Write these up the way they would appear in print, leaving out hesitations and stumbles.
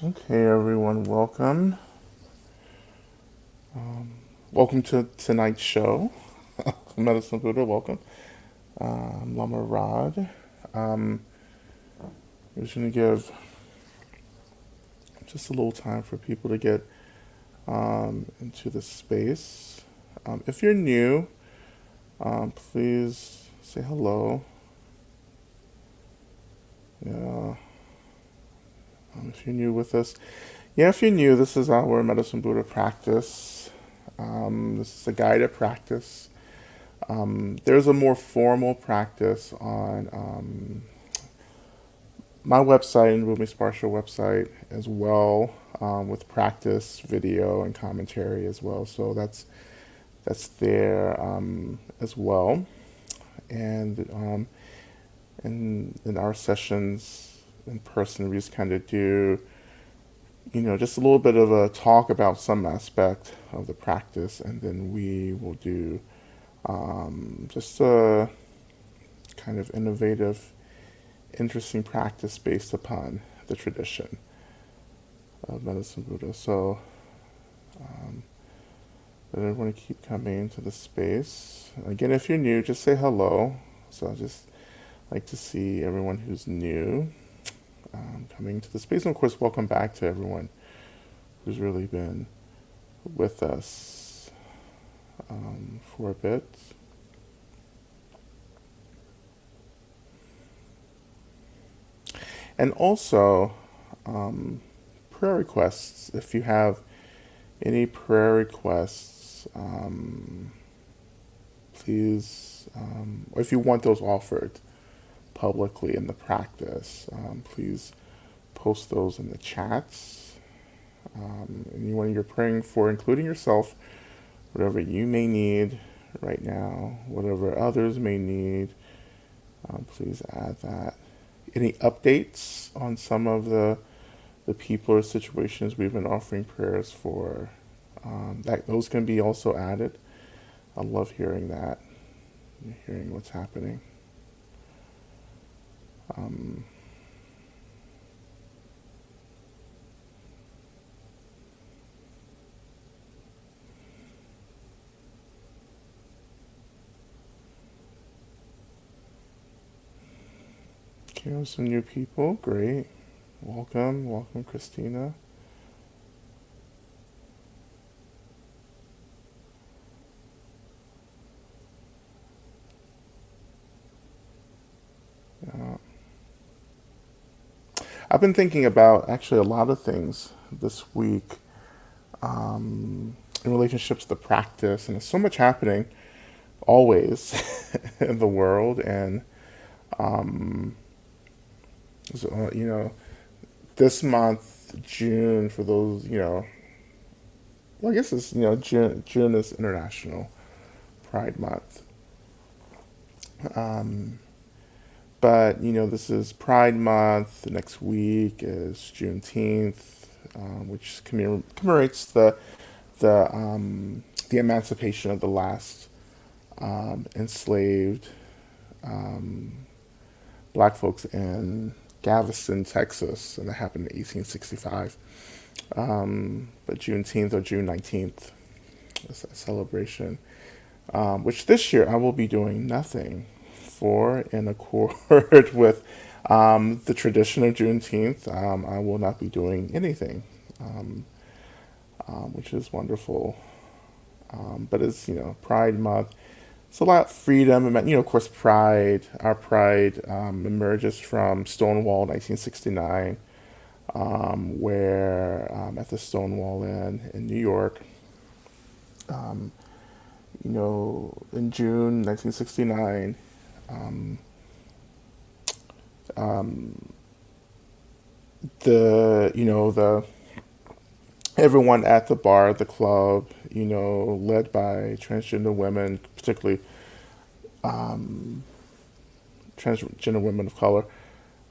Okay, everyone, welcome. Welcome to tonight's show. Medicine Buddha, welcome. I'm Lama Rod. Um, we're just going to give just a little time for people to get into the space. If you're new, please say hello. Yeah, if you're new with us. Yeah, if you're new, this is our Medicine Buddha practice. This is a guided practice. There's a more formal practice on my website and Rumi Sparsha website as well, with practice video and commentary as well. So that's there as well. And in our sessions in person, we just kind of do just a little bit of a talk about some aspect of the practice, and then we will do just a kind of innovative, interesting practice based upon the tradition of Medicine Buddha. So, but I want to keep coming into the space. Again, if you're new, just say hello. So I just like to see everyone who's new coming to the space. And of course, welcome back to everyone who's really been with us for a bit. And also, prayer requests. If you have any prayer requests, please, or if you want those offered publicly in the practice, please post those in the chats. Anyone you're praying for, including yourself, whatever you may need right now, whatever others may need, please add that. Any updates on some of the people or situations we've been offering prayers for, that those can be also added. I love hearing that, hearing what's happening. Um, okay, there's some new people. Great. Welcome, welcome, Christina. Uh, I've been thinking about actually a lot of things this week in relationships to the practice, and there's so much happening always in the world, and so, this month, June, for those, well, I guess it's, June is International Pride Month. Um, but, this is Pride Month. The next week is Juneteenth, which commemorates the emancipation of the last enslaved um, black folks in Galveston, Texas, and that happened in 1865. But Juneteenth or June 19th is a celebration, which this year I will be doing nothing for in accord with the tradition of Juneteenth. I will not be doing anything, um, which is wonderful. But it's, Pride Month. It's a lot of freedom. And, of course, our pride emerges from Stonewall 1969, where at the Stonewall Inn in New York, um, in June 1969, um, um, the everyone at the bar, the club, led by transgender women, particularly um, transgender women of color,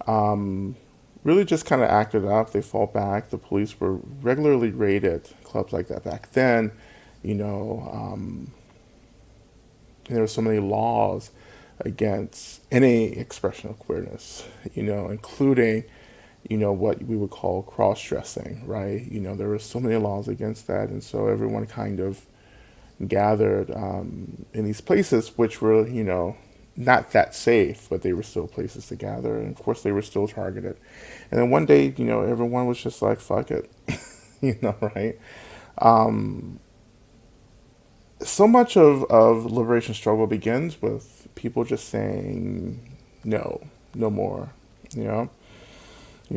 um, really just kind of acted up. They fought back. The police were regularly raided clubs like that back then. You know, there were so many laws against any expression of queerness. Including what we would call cross-dressing, right? There were so many laws against that, and so everyone kind of gathered in these places, which were, not that safe, but they were still places to gather, and of course they were still targeted. And then one day, everyone was just like, "Fuck it," right? Um, so much of liberation struggle begins with people just saying, "No, no more," you know.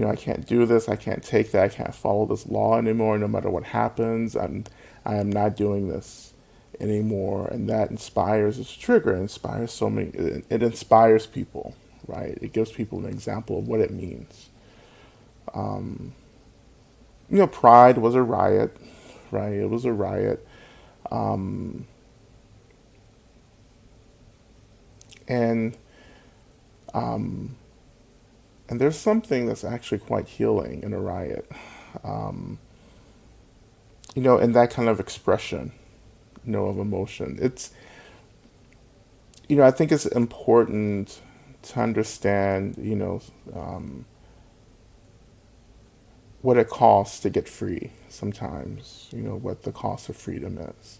I can't do this. I can't take that. I can't follow this law anymore. No matter what happens, I am not doing this anymore. And that inspires. It's a trigger. It inspires so many. It inspires people, right? It gives people an example of what it means. Um, Pride was a riot, right? It was a riot. Um, and um, and there's something that's actually quite healing in a riot. Um, in that kind of expression, of emotion. I think it's important to understand, what it costs to get free sometimes, what the cost of freedom is,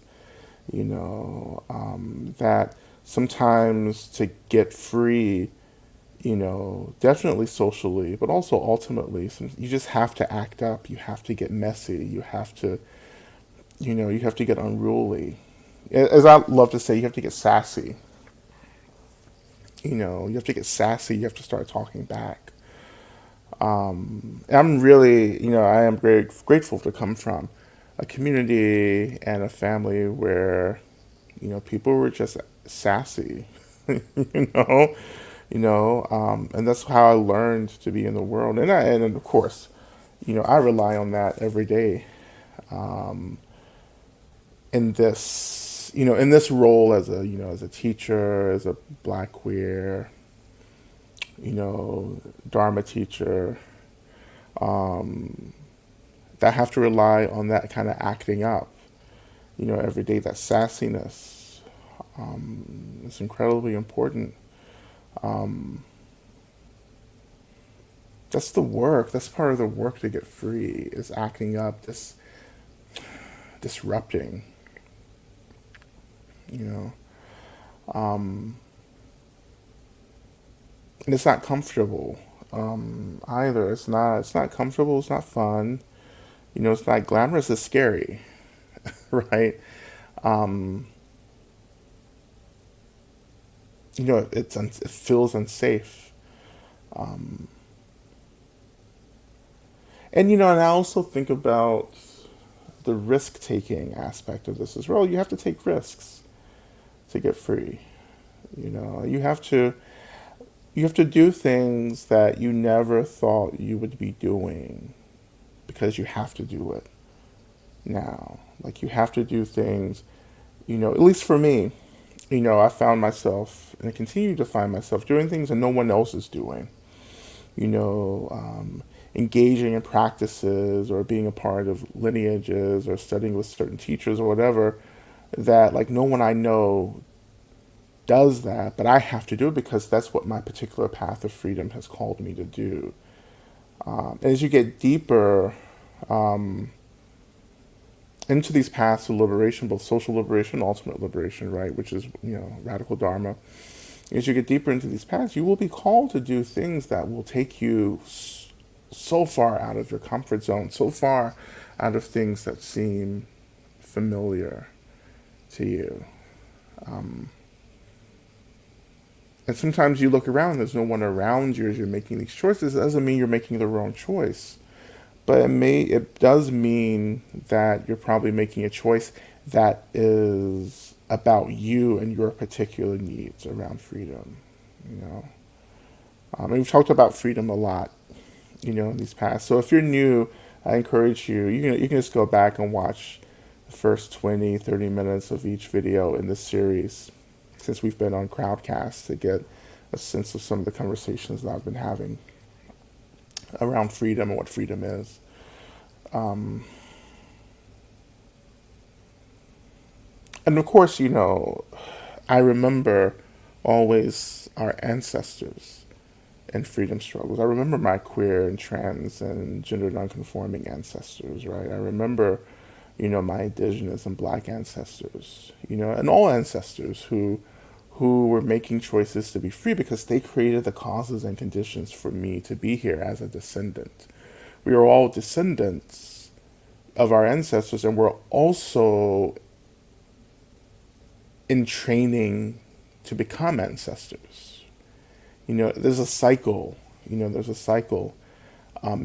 that sometimes to get free, definitely socially, but also ultimately, you just have to act up. You have to get messy. You have to get unruly. As I love to say, you have to get sassy. You have to get sassy. You have to start talking back. I'm really, I am grateful to come from a community and a family where, people were just sassy, you know, and that's how I learned to be in the world. And of course, I rely on that every day. Um, in this role as a teacher, as a black queer, Dharma teacher, um, that have to rely on that kind of acting up, every day, that sassiness. It's incredibly important. Um, that's the work. That's part of the work to get free is acting up, disrupting, you know. Um, and it's not comfortable either. It's not comfortable. It's not fun. It's not glamorous. It's scary, right? Um, it feels unsafe. Um, and I also think about the risk taking aspect of this as well. You have to take risks to get free. You have to do things that you never thought you would be doing because you have to do it now. Like you have to do things, at least for me, I found myself and I continue to find myself doing things that no one else is doing. You know, um, Engaging in practices or being a part of lineages or studying with certain teachers or whatever that like no one I know does that, but I have to do it because that's what my particular path of freedom has called me to do. And as you get deeper um, into these paths of liberation, both social liberation, ultimate liberation, right, which is radical dharma. As you get deeper into these paths, you will be called to do things that will take you so far out of your comfort zone, so far out of things that seem familiar to you. Um, and sometimes you look around, there's no one around you as you're making these choices. It doesn't mean you're making the wrong choice, but it does mean that you're probably making a choice that is about you and your particular needs around freedom. You know, and we've talked about freedom a lot, in these past. So if you're new, I encourage you. You can just go back and watch the first 20, 30 minutes of each video in this series, since we've been on Crowdcast, to get a sense of some of the conversations that I've been having around freedom and what freedom is. Um, and of course, I remember always our ancestors, and freedom struggles. I remember my queer and trans and gender nonconforming ancestors, right? I remember, my indigenous and black ancestors, and all ancestors who were making choices to be free because they created the causes and conditions for me to be here as a descendant. We are all descendants of our ancestors, and we're also in training to become ancestors. There's a cycle. There's a cycle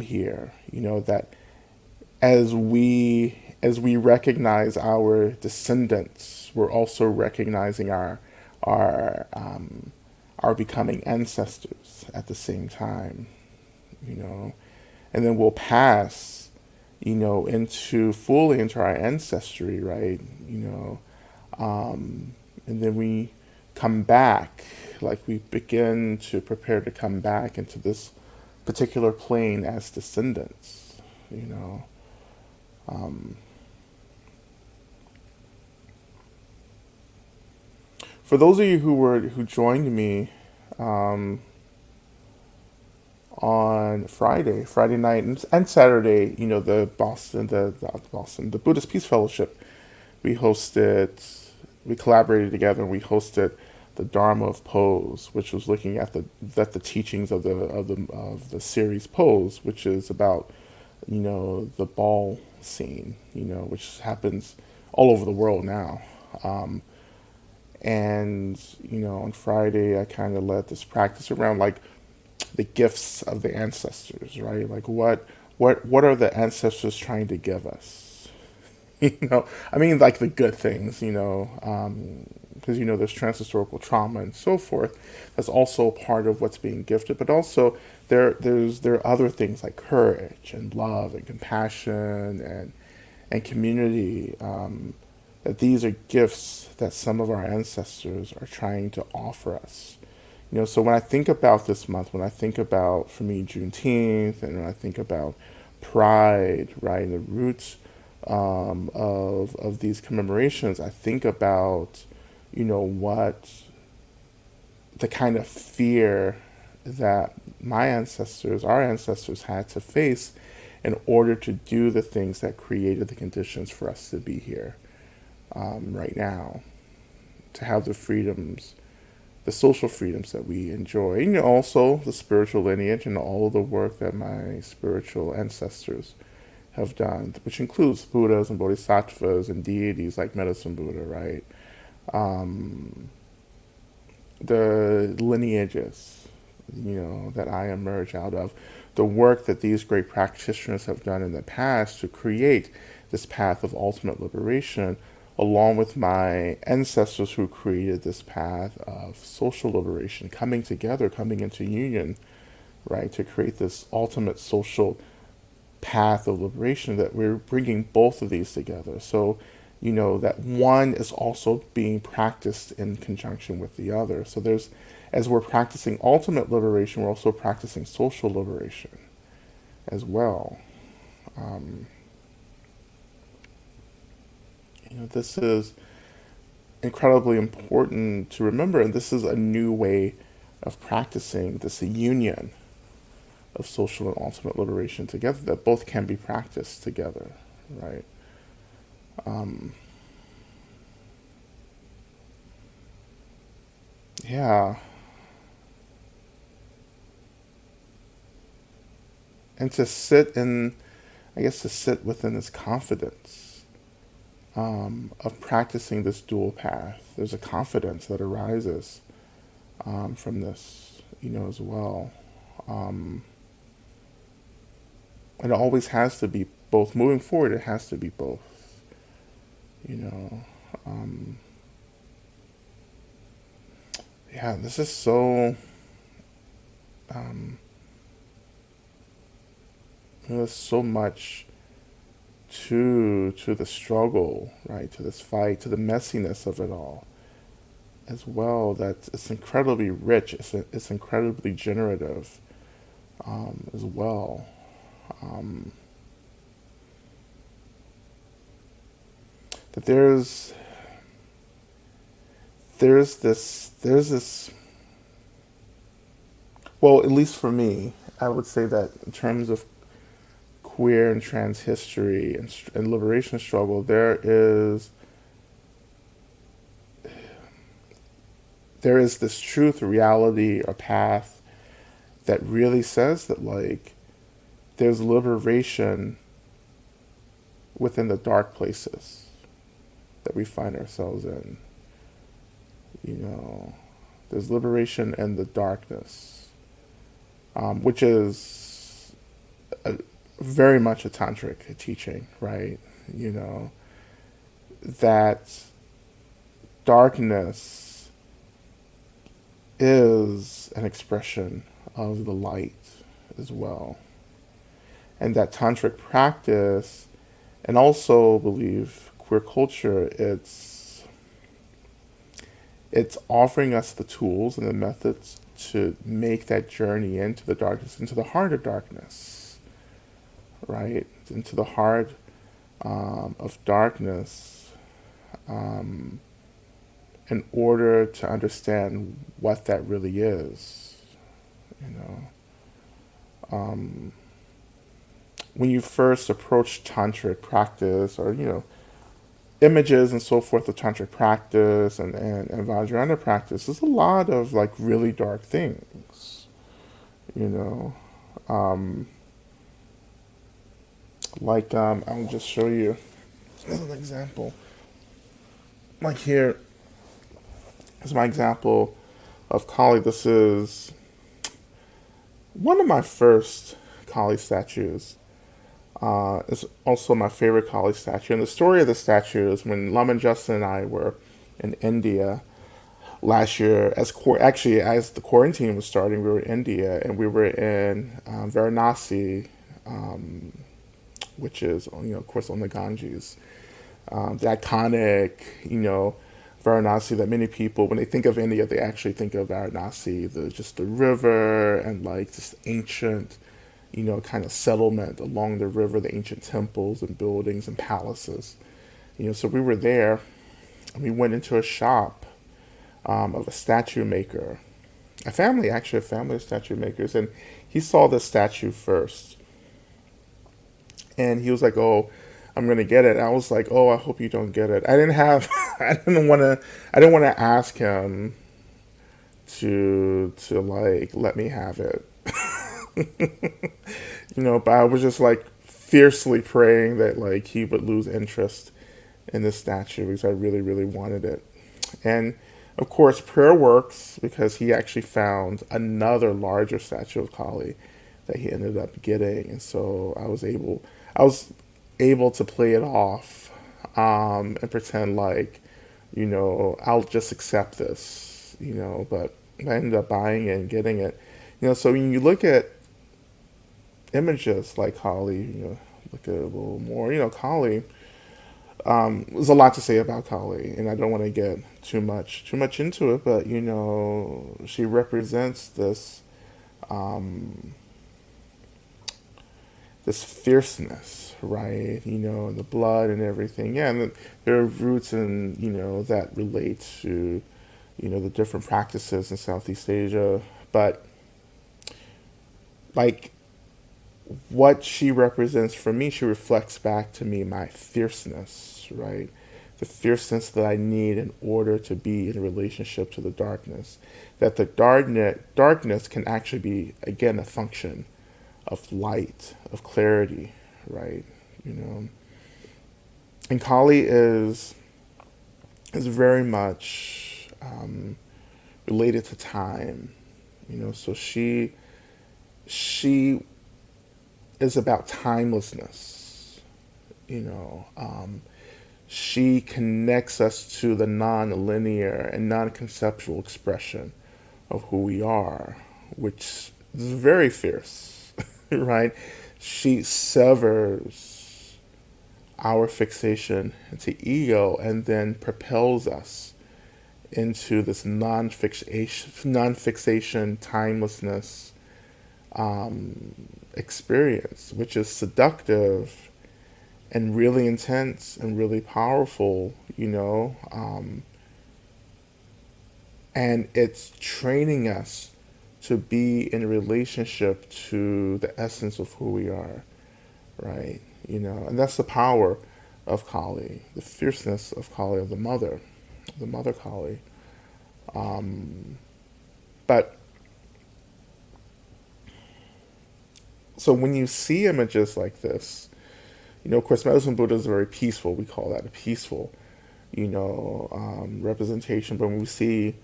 here. That as we recognize our descendants, we're also recognizing our our becoming ancestors at the same time. You know, and then we'll pass, into fully into our ancestry, right? And then we come back, like we begin to prepare to come back into this particular plane as descendants, you know. Um, for those of you who joined me um, on Friday night, and Saturday, the Buddhist Peace Fellowship, we hosted, we collaborated together, and we hosted the Dharma of Pose, which was looking at the teachings of the series Pose, which is about the ball scene, which happens all over the world now. Um, and on Friday, I kind of led this practice around like the gifts of the ancestors, right? Like what are the ancestors trying to give us? I mean, like the good things, because there's transhistorical trauma and so forth. That's also part of what's being gifted, but also there are other things like courage and love and compassion and community. That these are gifts that some of our ancestors are trying to offer us. So when I think about this month, when I think about, for me, Juneteenth, and when I think about Pride, right, and the roots of these commemorations, I think about, what the kind of fear that my ancestors, our ancestors, had to face in order to do the things that created the conditions for us to be here right now, to have the freedoms, the social freedoms that we enjoy, and also the spiritual lineage and all of the work that my spiritual ancestors have done, which includes Buddhas and Bodhisattvas and deities like Medicine Buddha, right? Um, the lineages, that I emerge out of, the work that these great practitioners have done in the past to create this path of ultimate liberation, along with my ancestors who created this path of social liberation, coming together, coming into union, right, to create this ultimate social path of liberation, that we're bringing both of these together. So, that one is also being practiced in conjunction with the other. So as we're practicing ultimate liberation, we're also practicing social liberation as well. Um, this is incredibly important to remember, and this is a new way of practicing this union of social and ultimate liberation together, that both can be practiced together, right? Um, yeah, and to sit within this confidence of practicing this dual path. There's a confidence that arises from this, as well. Um, and it always has to be both. Moving forward, it has to be both, you know. Um, yeah, this is so, um, there's so much to the struggle, right? To this fight, to the messiness of it all, as well. That it's incredibly rich. It's incredibly generative, as well. Um, that there's this well, at least for me, I would say that in terms of queer and trans history and liberation struggle, there is this truth, reality, or path that really says that like there's liberation within the dark places that we find ourselves in. You know, there's liberation in the darkness, which is a, very much a tantric teaching, right? You know, that darkness is an expression of the light as well. And that tantric practice, and also believe queer culture, it's offering us the tools and the methods to make that journey into the darkness, into the heart of darkness, right? Into the heart of darkness, um, in order to understand what that really is. You know, um, when you first approach tantric practice, or images and so forth of tantric practice and Vajrayana practice, there's a lot of like really dark things. You know, um, like I'll just show you as an example. Like here is my example of Kali. This is one of my first Kali statues. It's also my favorite Kali statue. And the story of the statue is when Lama Justin and I were in India last year, actually as the quarantine was starting, we were in India and we were in Varanasi, um, which is of course on the Ganges, the iconic Varanasi that many people, when they think of India, they actually think of Varanasi, just the river and like this ancient kind of settlement along the river, the ancient temples and buildings and palaces. So we were there and we went into a shop of a statue maker, a family of statue makers. And he saw the statue first and he was like, "Oh, I'm gonna get it." And I was like, "Oh, I hope you don't get it." I didn't have, I didn't want to ask him to like let me have it. But I was just like fiercely praying that like he would lose interest in this statue because I really, really wanted it. And of course, prayer works because he actually found another larger statue of Kali that he ended up getting, and so I was able to play it off and pretend like, I'll just accept this, but I ended up buying it and getting it. So when you look at images like Kali, look at it a little more, Kali, there's a lot to say about Kali, and I don't want to get too much into it, but she represents um, this fierceness, right? And the blood and everything. Yeah, and there are roots in that relate to the different practices in Southeast Asia, but like what she represents for me, she reflects back to me my fierceness, right? The fierceness that I need in order to be in a relationship to the darkness. That the darkness can actually be, again, a function of light, of clarity, right? And Kali is very much related to time, so she is about timelessness. She connects us to the non-linear and non-conceptual expression of who we are, which is very fierce, right? She severs our fixation into ego and then propels us into this non-fixation, timelessness experience, which is seductive and really intense and really powerful, and it's training us to be in relationship to the essence of who we are, right? And that's the power of Kali, the fierceness of Kali, of the mother Kali. But so when you see images like this, of course, Medicine Buddha is very peaceful. We call that a peaceful, representation. But when we see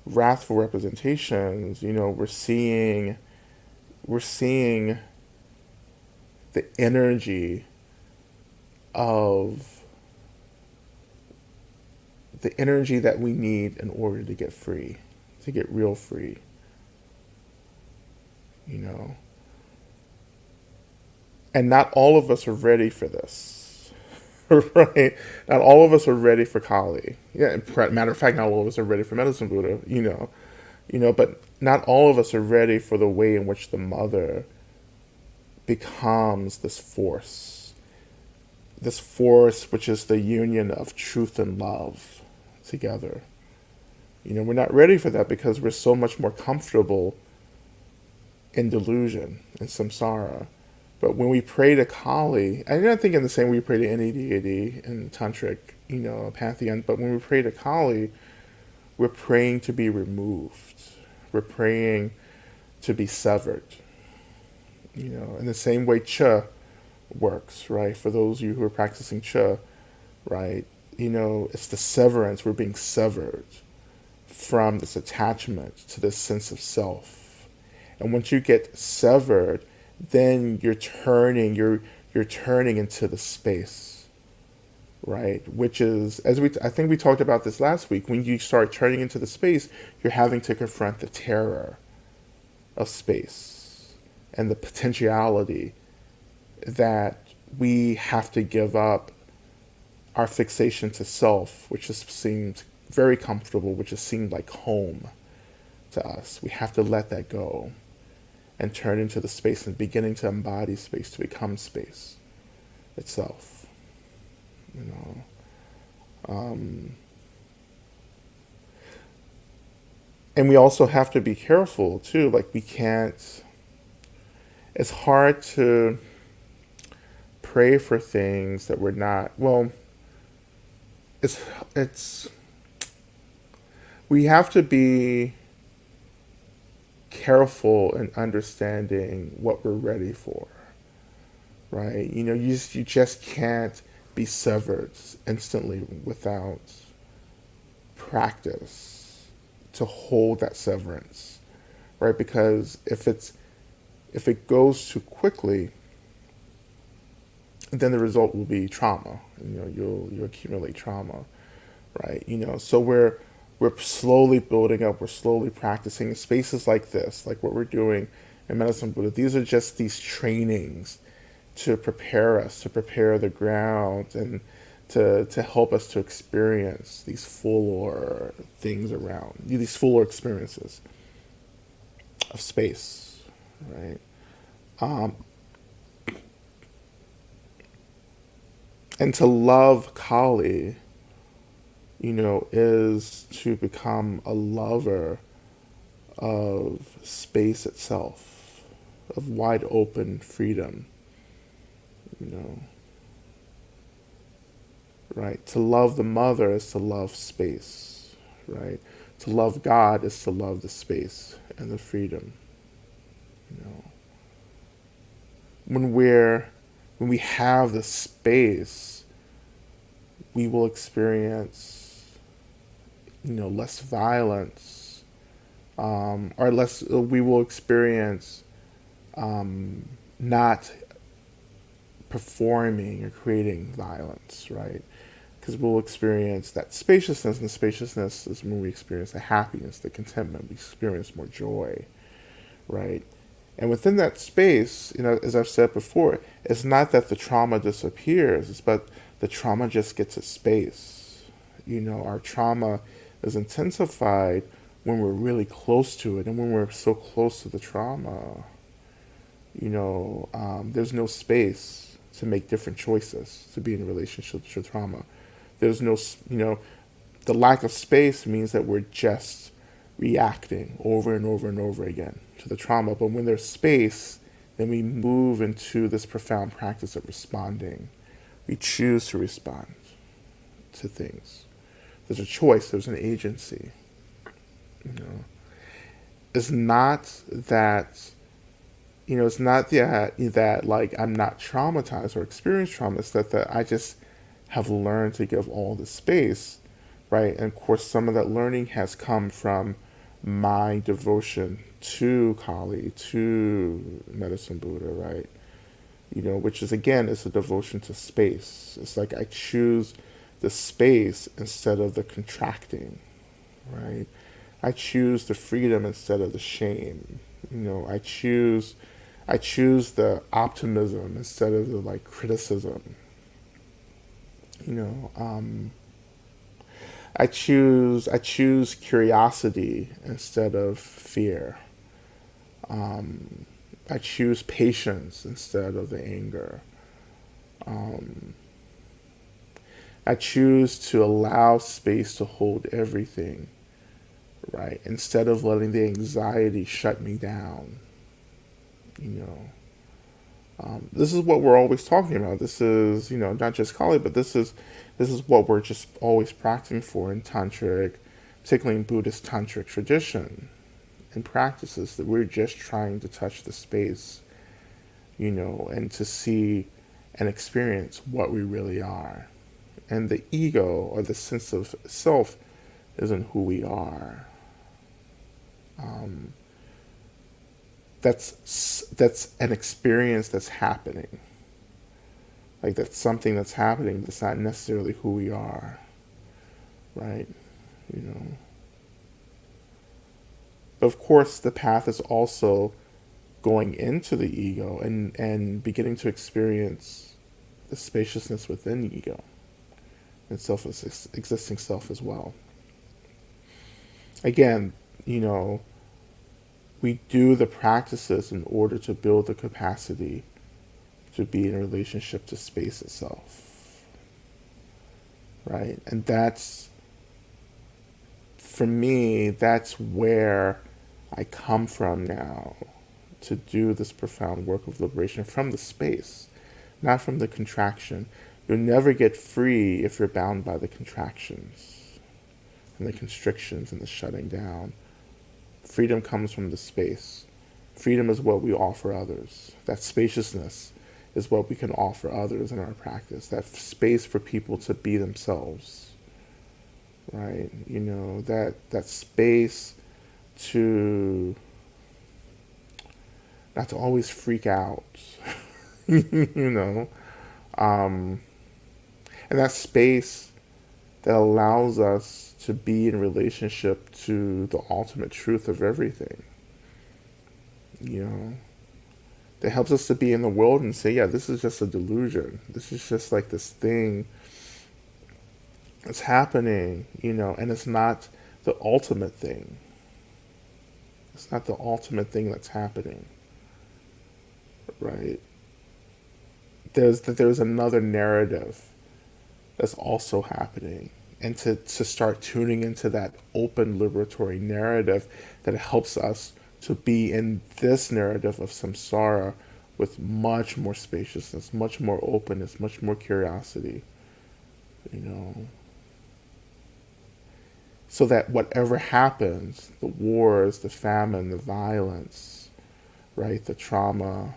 wrathful representations, we're seeing the energy of the energy that we need in order to get free, to get real free, you know. And not all of us are ready for this, right? Not all of us are ready for Kali. Yeah, matter of fact, not all of us are ready for Medicine Buddha, but not all of us are ready for the way in which the mother becomes this force which is the union of truth and love together. We're not ready for that because we're so much more comfortable in delusion and samsara. But when we pray to Kali, I'm not thinking the same way we pray to any deity in tantric, pantheon, but when we pray to Kali, we're praying to be removed. We're praying to be severed. In the same way Cha works, right? For those of you who are practicing Cha, right? It's the severance. We're being severed from this attachment to this sense of self. And once you get severed, then you're turning into the space, right? Which is, I think we talked about this last week. When you start turning into the space, you're having to confront the terror of space and the potentiality that we have to give up our fixation to self, which has seemed very comfortable, which has seemed like home to us. We have to let that go and turn into the space and beginning to embody space, to become space itself. And we also have to be careful too. Like it's hard to pray for things that we're not, well, it's, we have to be careful in understanding what we're ready for, right? You just can't be severed instantly without practice to hold that severance, right? Because if it goes too quickly, then the result will be trauma. You'll accumulate trauma, right? So we're slowly building up, we're slowly practicing in spaces like this, like what we're doing in Medicine Buddha. These are just these trainings to prepare us, to prepare the ground, and to help us to experience these fuller things around, these fuller experiences of space, right? And to love Kali, is to become a lover of space itself, of wide open freedom, right? To love the mother is to love space, right? To love God is to love the space and the freedom, When we have the space, we will experience, less violence, or less. We will experience not performing or creating violence, right? Because we'll experience that spaciousness, and the spaciousness is when we experience the happiness, the contentment. We experience more joy, right? And within that space, as I've said before, it's not that the trauma disappears, but the trauma just gets a space. Our trauma is intensified when we're really close to it, and when we're so close to the trauma, there's no space to make different choices, to be in a relationship to trauma. There's no, the lack of space means that we're just reacting over and over and over again to the trauma. But when there's space, then we move into this profound practice of responding. We choose to respond to things. There's a choice, there's an agency. You know, it's not that it's not that like I'm not traumatized or experience trauma. It's that I just have learned to give all the space, right? And of course, some of that learning has come from my devotion to Kali, to Medicine Buddha, right? Which is again, it's a devotion to space. It's like I choose the space instead of the contracting, right? I choose the freedom instead of the shame. I choose the optimism instead of the like criticism. You know, um, I choose curiosity instead of fear. Um, I choose patience instead of the anger. Um, I choose to allow space to hold everything, right? Instead of letting the anxiety shut me down. You know, this is what we're always talking about. This is, not just Kali, but this is what we're just always practicing for in tantric, particularly in Buddhist tantric tradition and practices. That we're just trying to touch the space, and to see and experience what we really are. And the ego or the sense of self isn't who we are. Um, that's an experience that's happening. Like that's something that's happening. That's not necessarily who we are, right? You know. But of course, the path is also going into the ego and beginning to experience the spaciousness within the ego and self existing self as well. Again, you know, we do the practices in order to build the capacity to be in a relationship to space itself, right? And that's, for me, that's where I come from now to do this profound work of liberation from the space, not from the contraction. You'll never get free if you're bound by the contractions and the constrictions and the shutting down. Freedom comes from the space. Freedom is what we offer others. That spaciousness is what we can offer others in our practice. That space for people to be themselves, right? That space to not to always freak out, you know, um, and that space that allows us to be in relationship to the ultimate truth of everything, you know, that helps us to be in the world and say, yeah, this is just a delusion. This is just like this thing that's happening, and it's not the ultimate thing. It's not the ultimate thing that's happening, right? There's another narrative that's also happening. And to start tuning into that open liberatory narrative that helps us to be in this narrative of samsara with much more spaciousness, much more openness, much more curiosity, you know. So that whatever happens, the wars, the famine, the violence, right, the trauma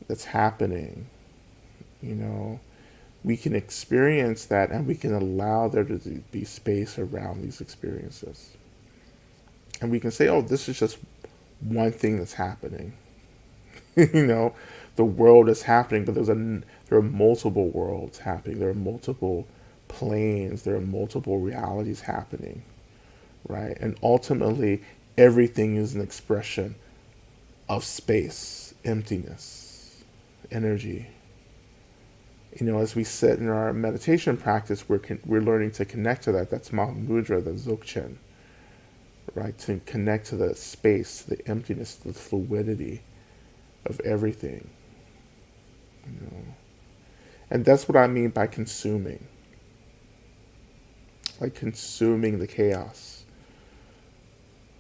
that's happening, you know, we can experience that and we can allow there to be space around these experiences. And we can say, oh, this is just one thing that's happening. The world is happening, but there are multiple worlds happening. There are multiple planes. There are multiple realities happening, right? And ultimately, everything is an expression of space, emptiness, energy. As we sit in our meditation practice, we're learning to connect to that. That's Mahamudra, the Dzogchen, right? To connect to the space, the emptiness, the fluidity of everything. You know? And that's what I mean by consuming. Like consuming the chaos.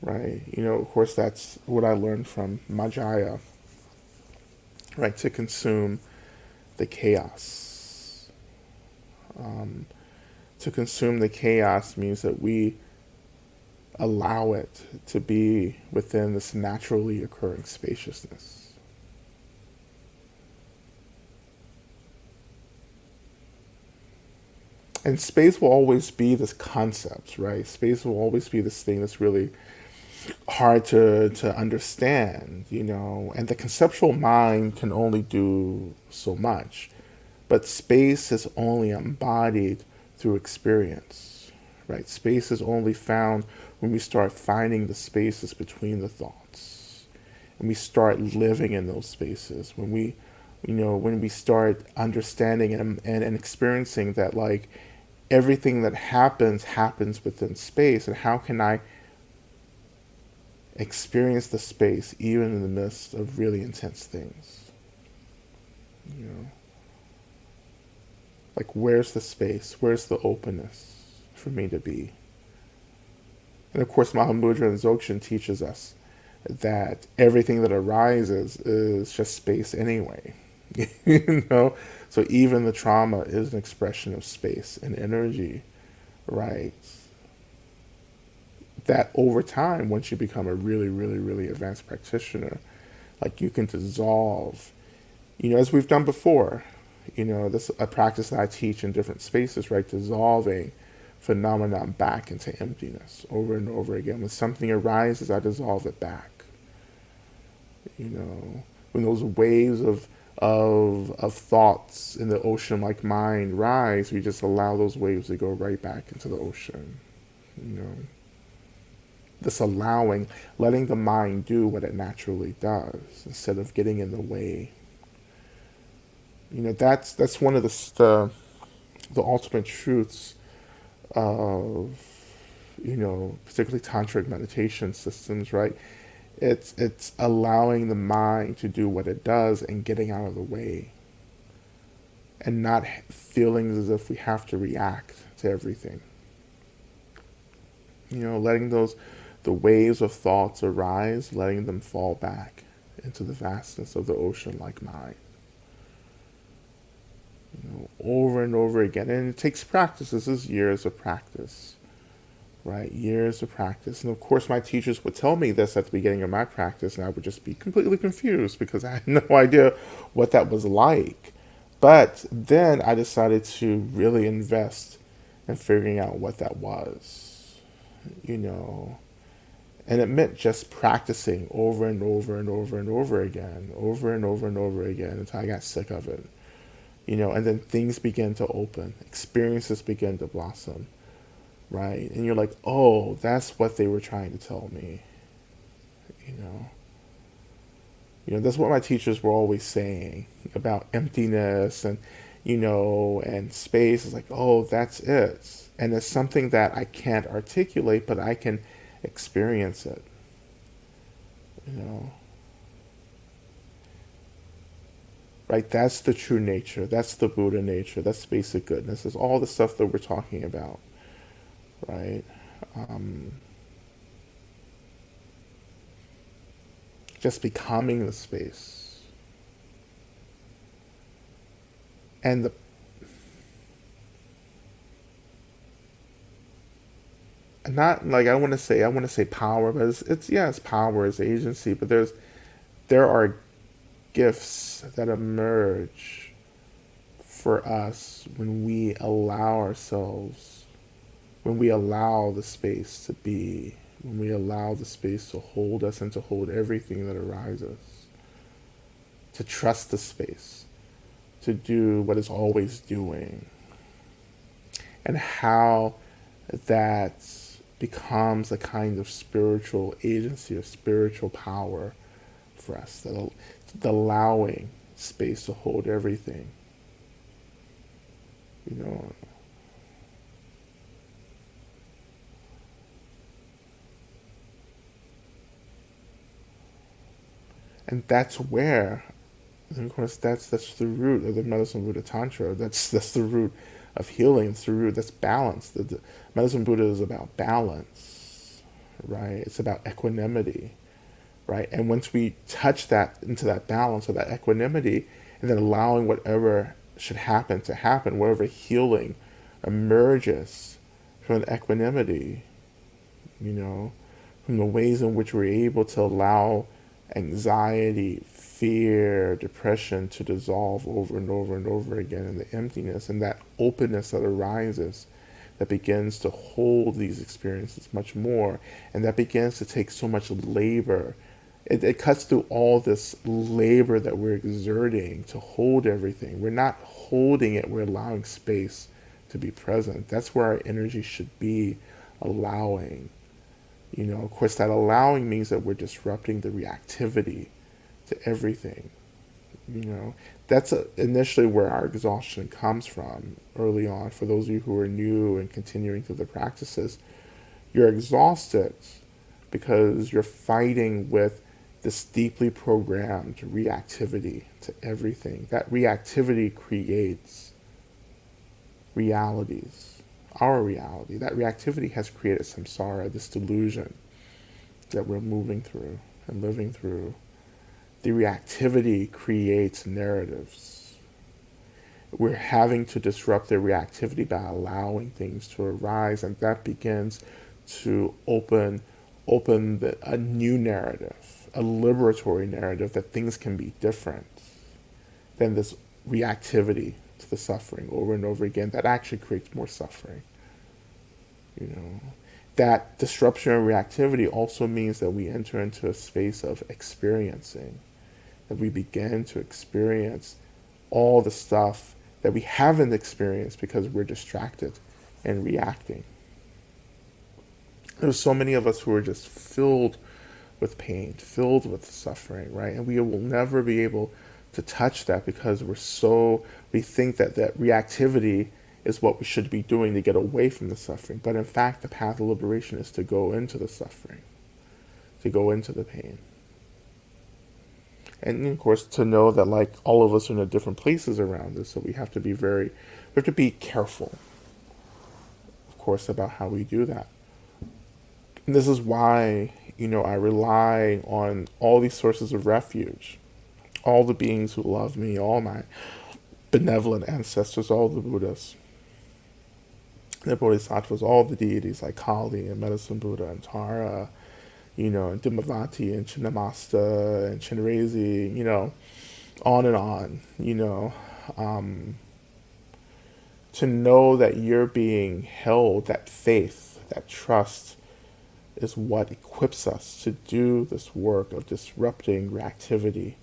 right? Of course, that's what I learned from Majaya, right? To consume the chaos. Um, to consume the chaos means that we allow it to be within this naturally occurring spaciousness. And space will always be this concept, right? Space will always be this thing that's really hard to understand, and the conceptual mind can only do so much. But space is only embodied through experience, right? Space is only found when we start finding the spaces between the thoughts, and we start living in those spaces, when we start understanding and experiencing that, like, everything that happens within space, and how can I experience the space even in the midst of really intense things, you know like, where's the space, where's the openness for me to be? And of course, Mahamudra and Dzogchen teaches us that everything that arises is just space anyway. you know so even the trauma is an expression of space and energy, right? That over time, once you become a really, really, really advanced practitioner, like, you can dissolve, as we've done before. This is a practice that I teach in different spaces, right? Dissolving phenomenon back into emptiness over and over again. When something arises, I dissolve it back. When those waves of thoughts in the ocean like mind rise, we just allow those waves to go right back into the ocean. You know, this allowing, letting the mind do what it naturally does instead of getting in the way. That's one of the ultimate truths of, particularly tantric meditation systems, right? It's allowing the mind to do what it does and getting out of the way, and not feeling as if we have to react to everything. Letting the waves of thoughts arise, letting them fall back into the vastness of the ocean like mind. Over and over again. And it takes practice. This is years of practice, right? Years of practice. And of course, my teachers would tell me this at the beginning of my practice, and I would just be completely confused because I had no idea what that was like. But then I decided to really invest in figuring out what that was, you know. And it meant just practicing over and over and over and over again, over and over and over again until I got sick of it. And then things begin to open, experiences begin to blossom, right? And you're like, oh, that's what they were trying to tell me, you know. That's what my teachers were always saying about emptiness and space. It's like, oh, that's it. And it's something that I can't articulate, but I can experience it, you know. Right? That's the true nature. That's the Buddha nature. That's basic goodness. That's all the stuff that we're talking about, right? Um, just becoming the space. And not like I want to say power, but it's power, it's agency, but there are gifts that emerge for us when we allow the space to be, when we allow the space to hold us and to hold everything that arises, to trust the space, to do what it's always doing, and how that becomes a kind of spiritual agency or spiritual power for us, that allowing space to hold everything, you know. And that's where, and of course, that's the root of the Medicine Buddha Tantra. That's the root of healing. It's the root. That's balance. The Medicine Buddha is about balance, right? It's about equanimity, right? And once we touch that into that balance or that equanimity, and then allowing whatever should happen to happen, whatever healing emerges from the equanimity, you know, from the ways in which we're able to allow anxiety, fear, depression to dissolve over and over and over again in the emptiness, and that openness that arises that begins to hold these experiences much more, and that begins to take so much labor. It cuts through all this labor that we're exerting to hold everything. We're not holding it, we're allowing space to be present. That's where our energy should be, allowing. Of course, that allowing means that we're disrupting the reactivity to everything. You know, that's initially where our exhaustion comes from early on. For those of you who are new and continuing through the practices, you're exhausted because you're fighting with this deeply programmed reactivity to everything. That reactivity creates realities, our reality. That reactivity has created samsara, this delusion that we're moving through and living through. The reactivity creates narratives. We're having to disrupt the reactivity by allowing things to arise, and that begins to open a new narrative, a liberatory narrative that things can be different than this reactivity to the suffering over and over again that actually creates more suffering. You know, that disruption of reactivity also means that we enter into a space of experiencing, that we begin to experience all the stuff that we haven't experienced because we're distracted and reacting. There's so many of us who are just filled with pain, filled with suffering, right? And we will never be able to touch that because we think that reactivity is what we should be doing to get away from the suffering. But in fact, the path of liberation is to go into the suffering, to go into the pain. And of course, to know that like all of us are in different places around this, so we have to be careful, of course, about how we do that. And this is why, I rely on all these sources of refuge, all the beings who love me, all my benevolent ancestors, all the Buddhas, the Bodhisattvas, all the deities like Kali and Medicine Buddha and Tara, and Dimavati and Chinnamasta and Chinrezi, on and on, to know that you're being held, that faith, that trust is what equips us to do this work of disrupting reactivity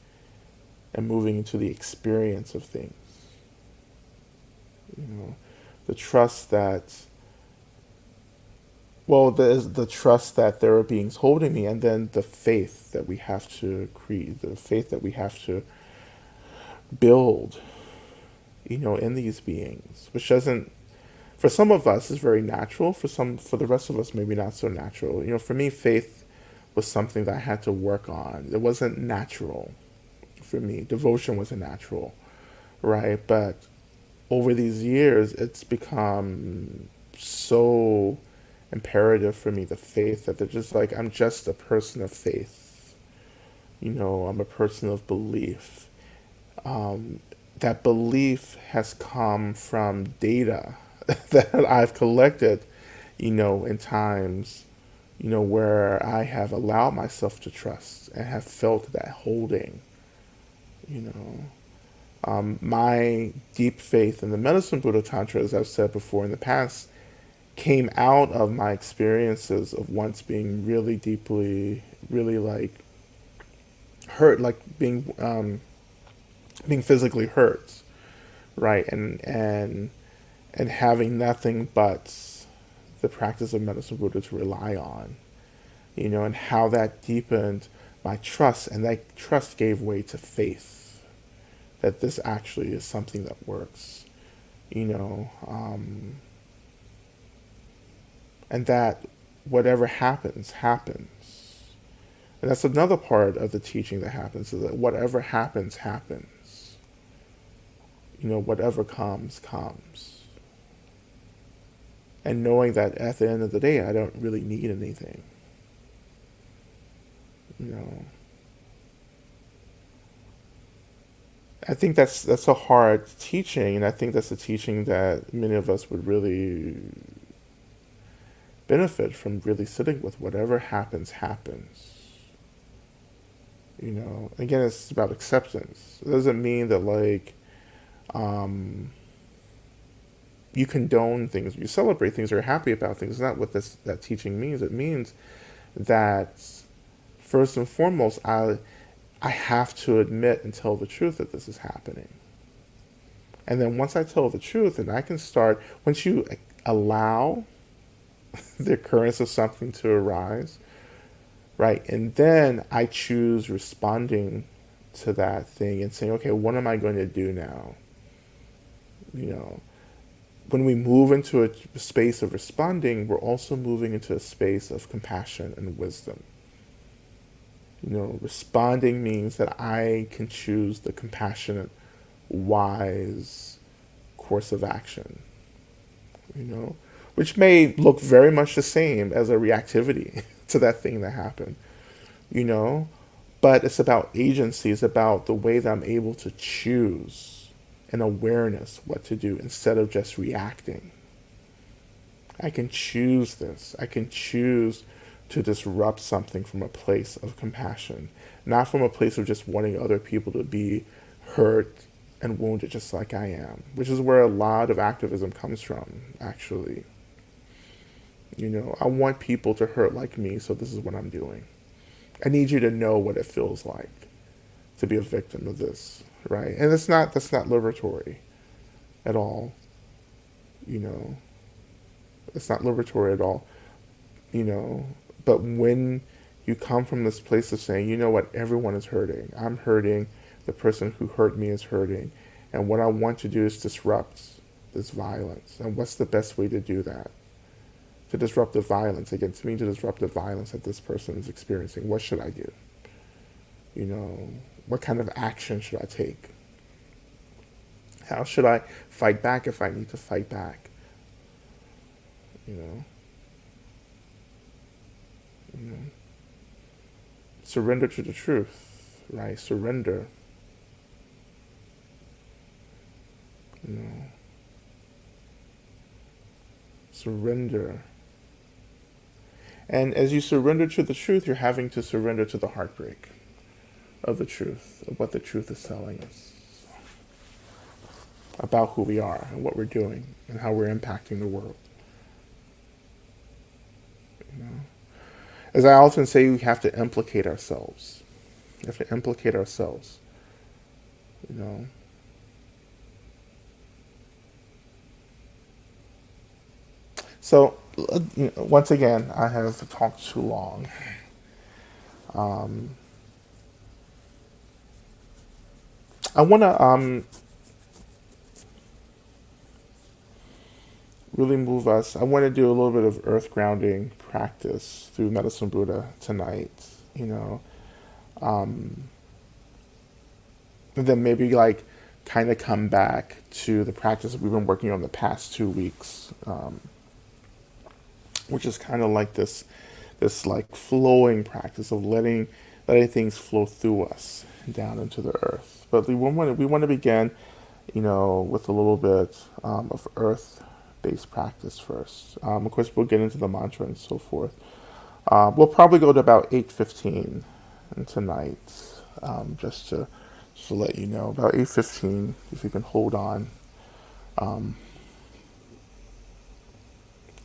and moving into the experience of things. The trust that, there's the trust that there are beings holding me, and then the faith that we have to create, the faith that we have to build, in these beings, which doesn't, for some of us, is very natural. For the rest of us, maybe not so natural. For me, faith was something that I had to work on. It wasn't natural for me. Devotion wasn't natural, right? But over these years, it's become so imperative for me, the faith, that they're just like, I'm just a person of faith. I'm a person of belief. That belief has come from data that I've collected, in times, where I have allowed myself to trust and have felt that holding, my deep faith in the Medicine Buddha Tantra, as I've said before in the past, came out of my experiences of once being really deeply, really like hurt, like being physically hurt, right, and having nothing but the practice of Medicine Buddha to rely on, and how that deepened my trust, and that trust gave way to faith that this actually is something that works, and that whatever happens, happens. And that's another part of the teaching that happens, is that whatever happens, happens. Whatever comes, comes. And knowing that at the end of the day, I don't really need anything. You know, I think that's a hard teaching, and I think that's a teaching that many of us would really benefit from really sitting with. Whatever happens, happens. You know, again, it's about acceptance. It doesn't mean that like um, you condone things, you celebrate things, or you're happy about things. It's not what this that teaching means. It means that first and foremost, I have to admit and tell the truth that this is happening. And then once I tell the truth, and I can start, once you allow the occurrence of something to arise, right? And then I choose responding to that thing and saying, okay, what am I going to do now? You know, when we move into a space of responding, we're also moving into a space of compassion and wisdom. You know, responding means that I can choose the compassionate, wise course of action, you know, which may look very much the same as a reactivity to that thing that happened, you know, but it's about agency, it's about the way that I'm able to choose an awareness what to do instead of just reacting. I can choose this. I can choose to disrupt something from a place of compassion, not from a place of just wanting other people to be hurt and wounded just like I am, which is where a lot of activism comes from, actually. You know, I want people to hurt like me, so this is what I'm doing. I need you to know what it feels like to be a victim of this, right? And that's not liberatory at all, you know. It's not liberatory at all, you know. But when you come from this place of saying, you know what, everyone is hurting. I'm hurting. The person who hurt me is hurting. And what I want to do is disrupt this violence. And what's the best way to do that? To disrupt the violence. Again, to me, to disrupt the violence that this person is experiencing. What should I do? You know, what kind of action should I take? How should I fight back if I need to fight back? You know, you know. Surrender to the truth, right? Surrender. You know, surrender. And as you surrender to the truth, you're having to surrender to the heartbreak of the truth, of what the truth is telling us about who we are and what we're doing and how we're impacting the world. You know? As I often say, we have to implicate ourselves. We have to implicate ourselves. You know. So, once again, I have talked too long. Um, I want to really move us. I want to do a little bit of earth grounding practice through Medicine Buddha tonight. You know, um, and then maybe like kind of come back to the practice we've been working on the past 2 weeks, which is kind of like this like flowing practice of letting things flow through us down into the earth. But we want to begin, you know, with a little bit of earth based practice first. Of course, we'll get into the mantra and so forth. We'll probably go to about 8:15 tonight, just to let you know about 8:15. If you can hold on, um,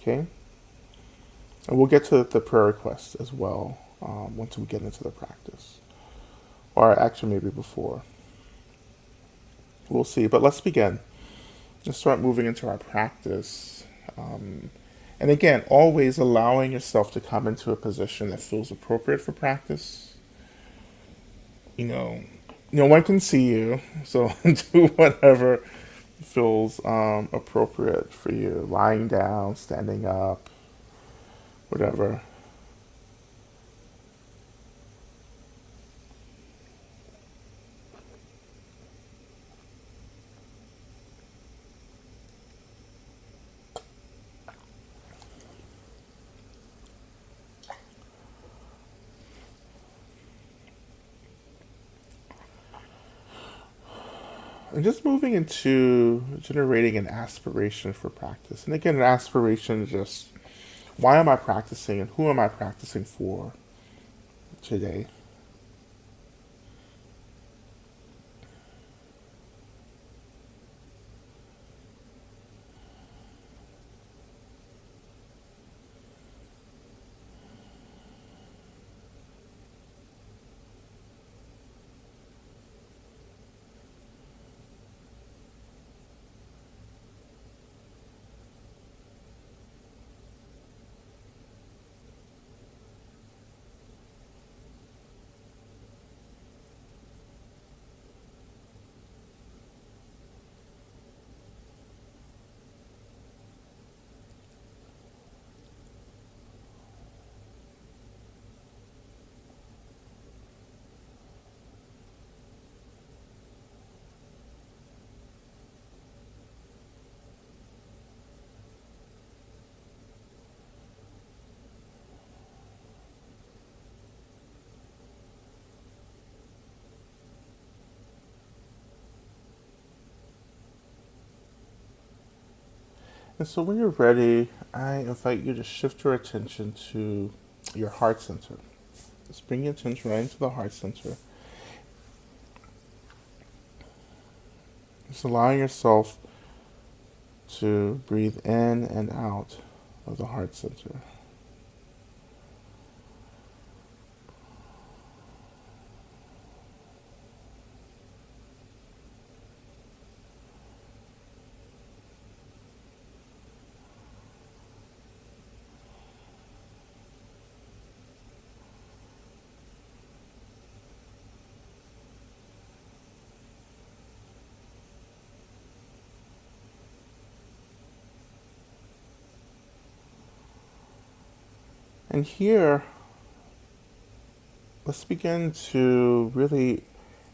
okay. And we'll get to the prayer requests as well once we get into the practice, or actually maybe before. We'll see. But let's begin. Let's start moving into our practice. Um, and again, always allowing yourself to come into a position that feels appropriate for practice. You know, no one can see you, so do whatever feels appropriate for you. Lying down, standing up, whatever. And just moving into generating an aspiration for practice. And again, an aspiration is just why am I practicing and who am I practicing for today? And so when you're ready, I invite you to shift your attention to your heart center. Just bring your attention right into the heart center. Just allowing yourself to breathe in and out of the heart center. And here, let's begin to really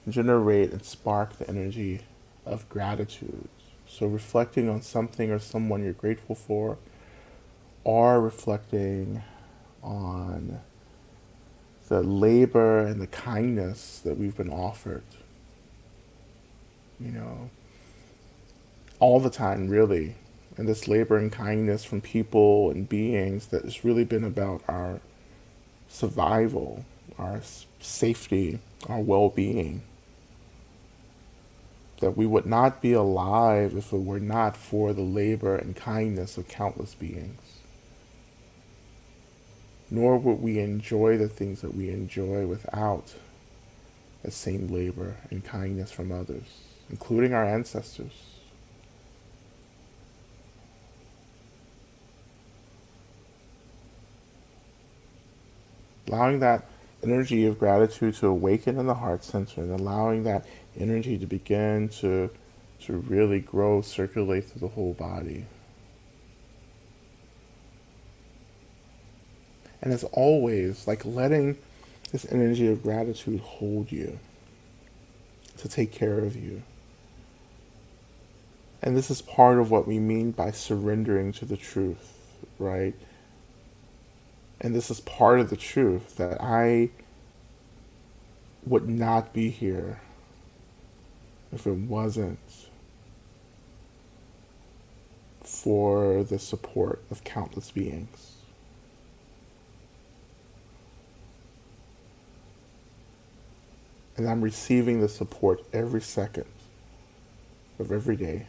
generate and spark the energy of gratitude. So, reflecting on something or someone you're grateful for, or reflecting on the labor and the kindness that we've been offered, you know, all the time, really. And this labor and kindness from people and beings that has really been about our survival, our safety, our well being. That we would not be alive if it were not for the labor and kindness of countless beings. Nor would we enjoy the things that we enjoy without the same labor and kindness from others, including our ancestors. Allowing that energy of gratitude to awaken in the heart center and allowing that energy to begin to really grow, circulate through the whole body. And as always, like letting this energy of gratitude hold you, to take care of you. And this is part of what we mean by surrendering to the truth, right? And this is part of the truth that I would not be here if it wasn't for the support of countless beings. And I'm receiving the support every second of every day.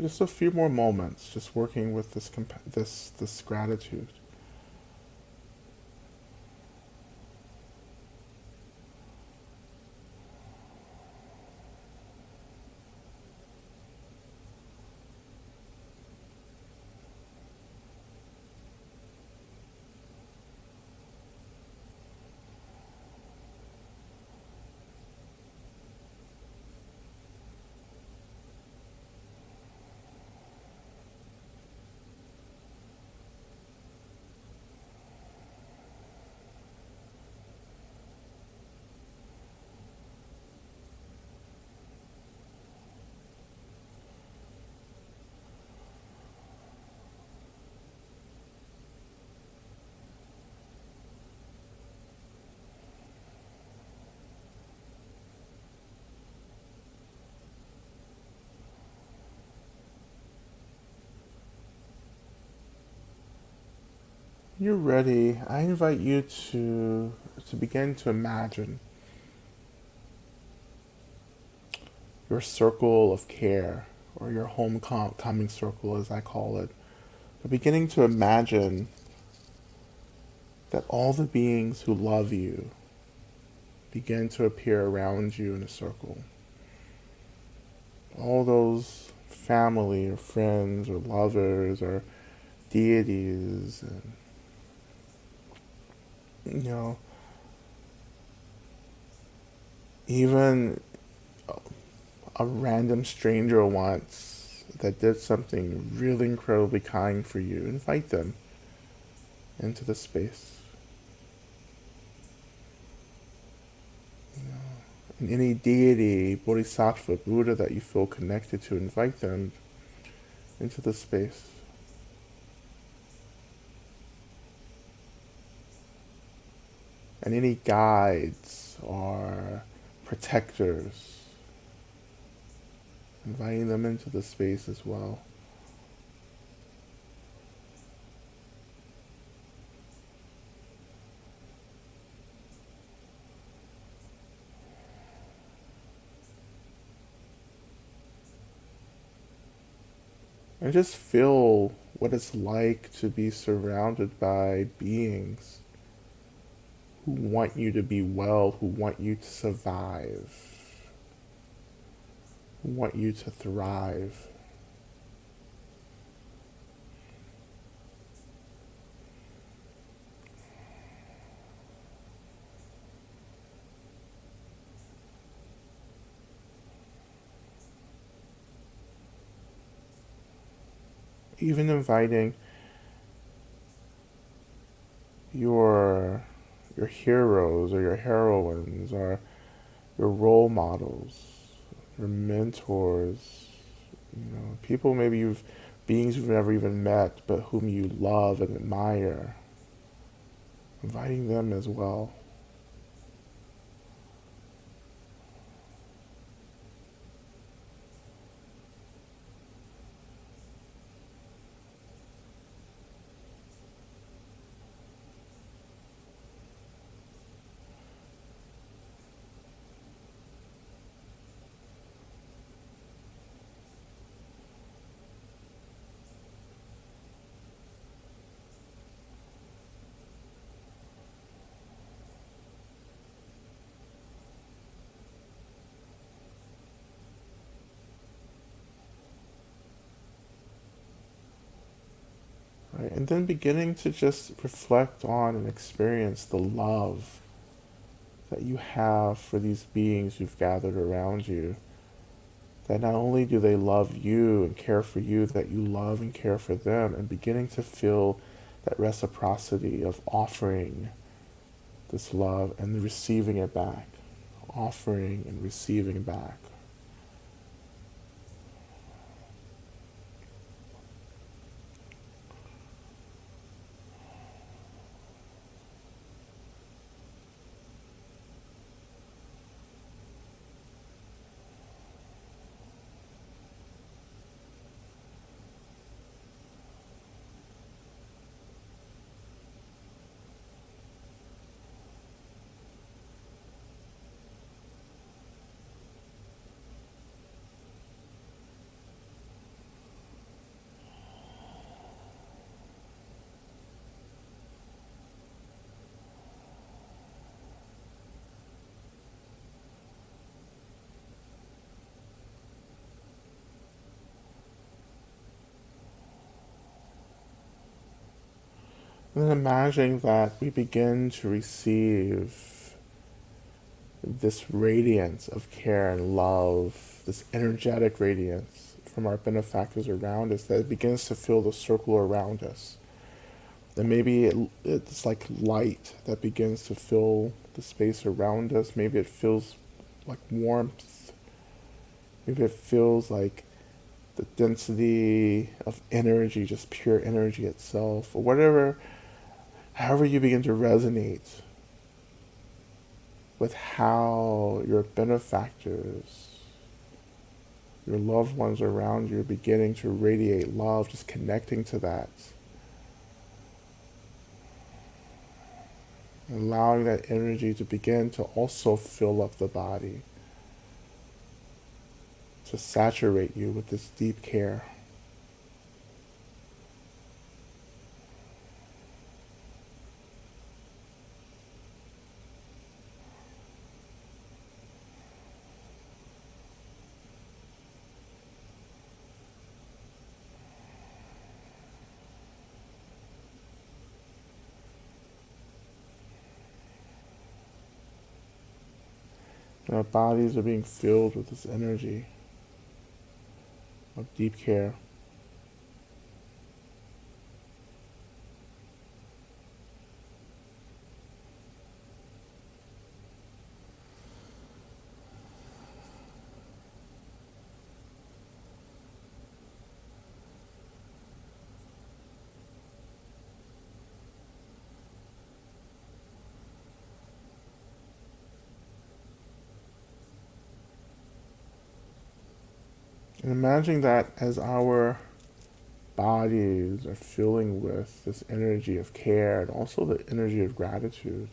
Just a few more moments, just working with this gratitude. You're ready. I invite you to begin to imagine your circle of care, or your homecoming circle, as I call it. But beginning to imagine that all the beings who love you begin to appear around you in a circle. All those family or friends or lovers or deities, and you know, even a random stranger once that did something really incredibly kind for you, invite them into the space. And any deity, bodhisattva, Buddha that you feel connected to, invite them into the space. And any guides or protectors, inviting them into the space as well. And just feel what it's like to be surrounded by beings who want you to be well, who want you to survive, who want you to thrive. Even inviting your your heroes or your heroines or your role models, your mentors, people maybe beings you've never even met, but whom you love and admire, inviting them as well. Right? And then beginning to just reflect on and experience the love that you have for these beings you've gathered around you. That not only do they love you and care for you, that you love and care for them, and beginning to feel that reciprocity of offering this love and receiving it back, offering and receiving back. And then imagining that we begin to receive this radiance of care and love, this energetic radiance from our benefactors around us, that it begins to fill the circle around us. And maybe it's like light that begins to fill the space around us. Maybe it feels like warmth. Maybe it feels like the density of energy, just pure energy itself, or whatever, however you begin to resonate with how your benefactors, your loved ones around you are beginning to radiate love, just connecting to that. allowing that energy to begin to also fill up the body, to saturate you with this deep care. And our bodies are being filled with this energy of deep care. And imagining that as our bodies are filling with this energy of care and also the energy of gratitude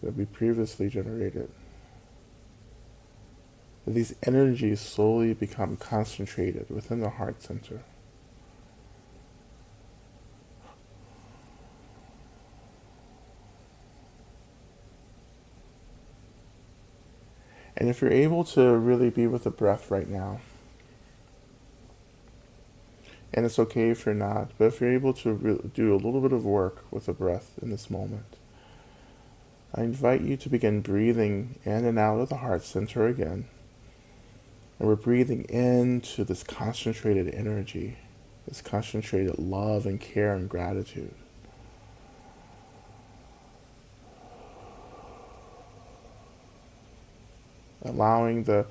that we previously generated, that these energies slowly become concentrated within the heart center. And if you're able to really be with the breath right now, and it's okay if you're not, but if you're able to do a little bit of work with the breath in this moment, I invite you to begin breathing in and out of the heart center again. And we're breathing into this concentrated energy, this concentrated love and care and gratitude. Allowing the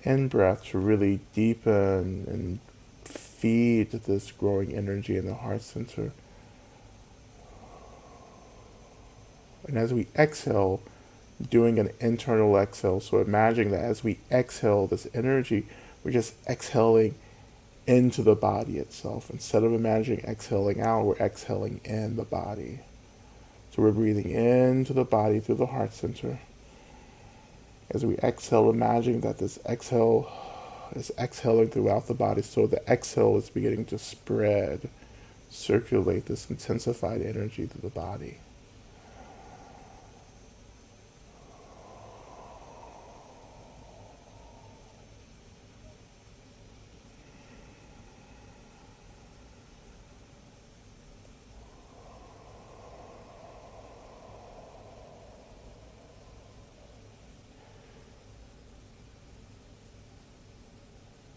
in-breath to really deepen and feed this growing energy in the heart center. And as we exhale, doing an internal exhale. So imagine that as we exhale this energy, we're just exhaling into the body itself. Instead of imagining exhaling out, we're exhaling in the body. So we're breathing into the body through the heart center. As we exhale, imagine that this exhale is exhaling throughout the body. So the exhale is beginning to spread, circulate this intensified energy through the body.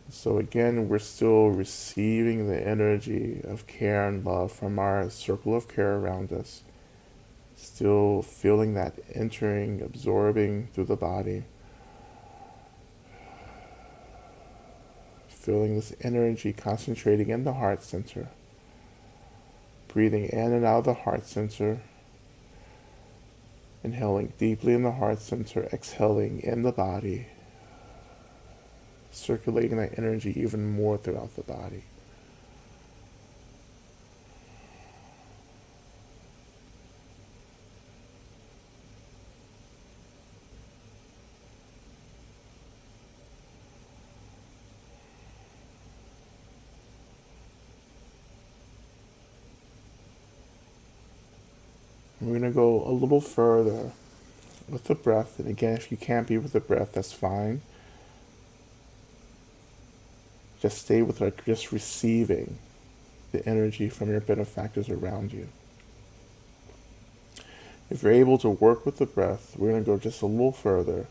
So again, we're still receiving the energy of care and love from our circle of care around us. Still feeling that entering, absorbing through the body. Feeling this energy concentrating in the heart center. Breathing in and out of the heart center. Inhaling deeply in the heart center, exhaling in the body. Circulating that energy even more throughout the body. We're going to go a little further with the breath. And again, if you can't be with the breath, that's fine. Just stay with like just receiving the energy from your benefactors around you. If you're able to work with the breath, we're going to go just a little further.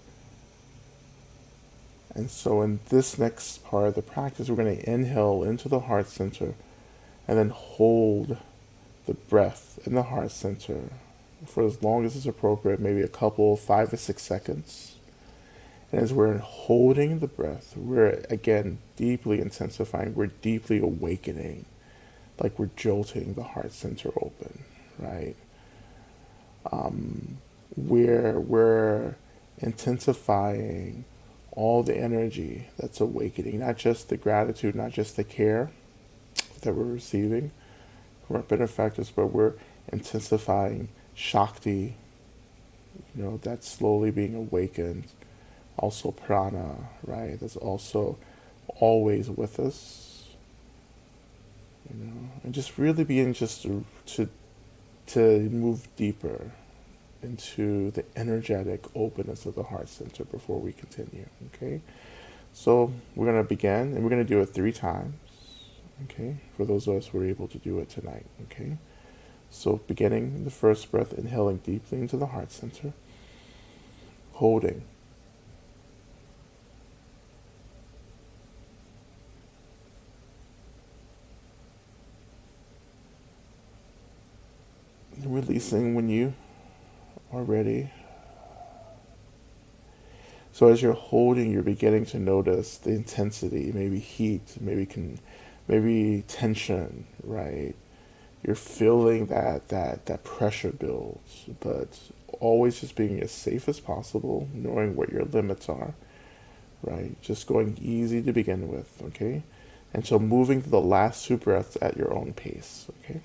And so in this next part of the practice, we're going to inhale into the heart center and then hold the breath in the heart center for as long as is appropriate, maybe a couple, 5 or 6 seconds. And as we're holding the breath, we're again deeply intensifying, we're deeply awakening, like we're jolting the heart center open, right? We're intensifying all the energy that's awakening, not just the gratitude, not just the care that we're receiving from our benefactors, but we're intensifying Shakti, that's slowly being awakened. Also prana, right? That's also always with us, and just really being just to move deeper into the energetic openness of the heart center before we continue. Okay, so we're gonna begin, and we're gonna do it 3 times. Okay, for those of us who are able to do it tonight. Okay, so beginning the first breath, inhaling deeply into the heart center, holding, releasing when you are ready. So as you're holding, you're beginning to notice the intensity, maybe heat, maybe tension, right? You're feeling that pressure builds, but always just being as safe as possible, knowing what your limits are, right? Just going easy to begin with, okay? And so moving to the last 2 breaths at your own pace, okay?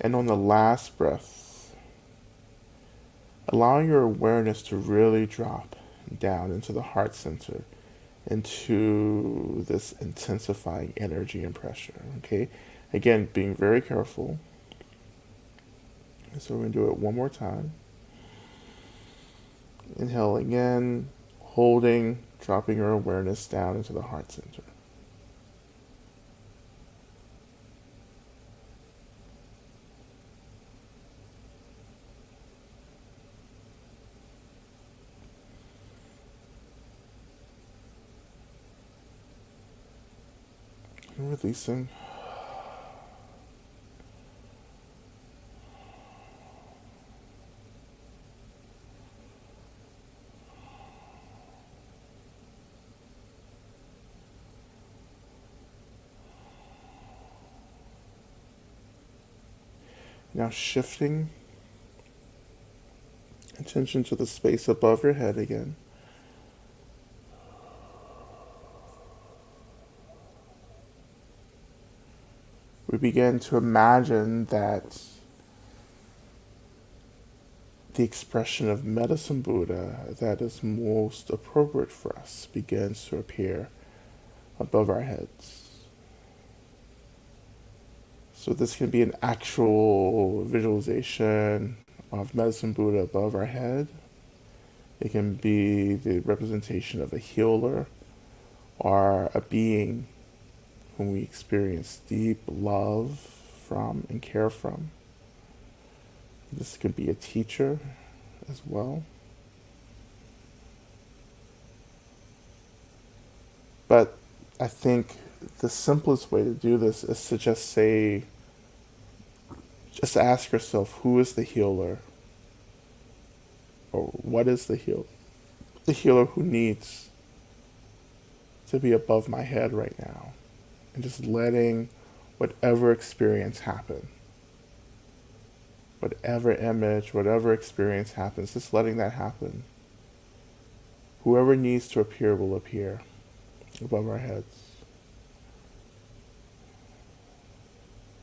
And on the last breath, allowing your awareness to really drop down into the heart center, into this intensifying energy and pressure, okay? Again, being very careful. So we're going to do it one more time. Inhaling in, holding, dropping your awareness down into the heart center. And releasing. Now shifting attention to the space above your head again. We begin to imagine that the expression of medicine Buddha that is most appropriate for us begins to appear above our heads. So this can be an actual visualization of medicine Buddha above our head. It can be the representation of a healer or a being whom we experience deep love from and care from. This could be a teacher as well. But I think the simplest way to do this is to just ask yourself, who is the healer? Or what is the healer? The healer who needs to be above my head right now. And just letting whatever experience happen, whatever image, whatever experience happens, just letting that happen. Whoever needs to appear will appear above our heads.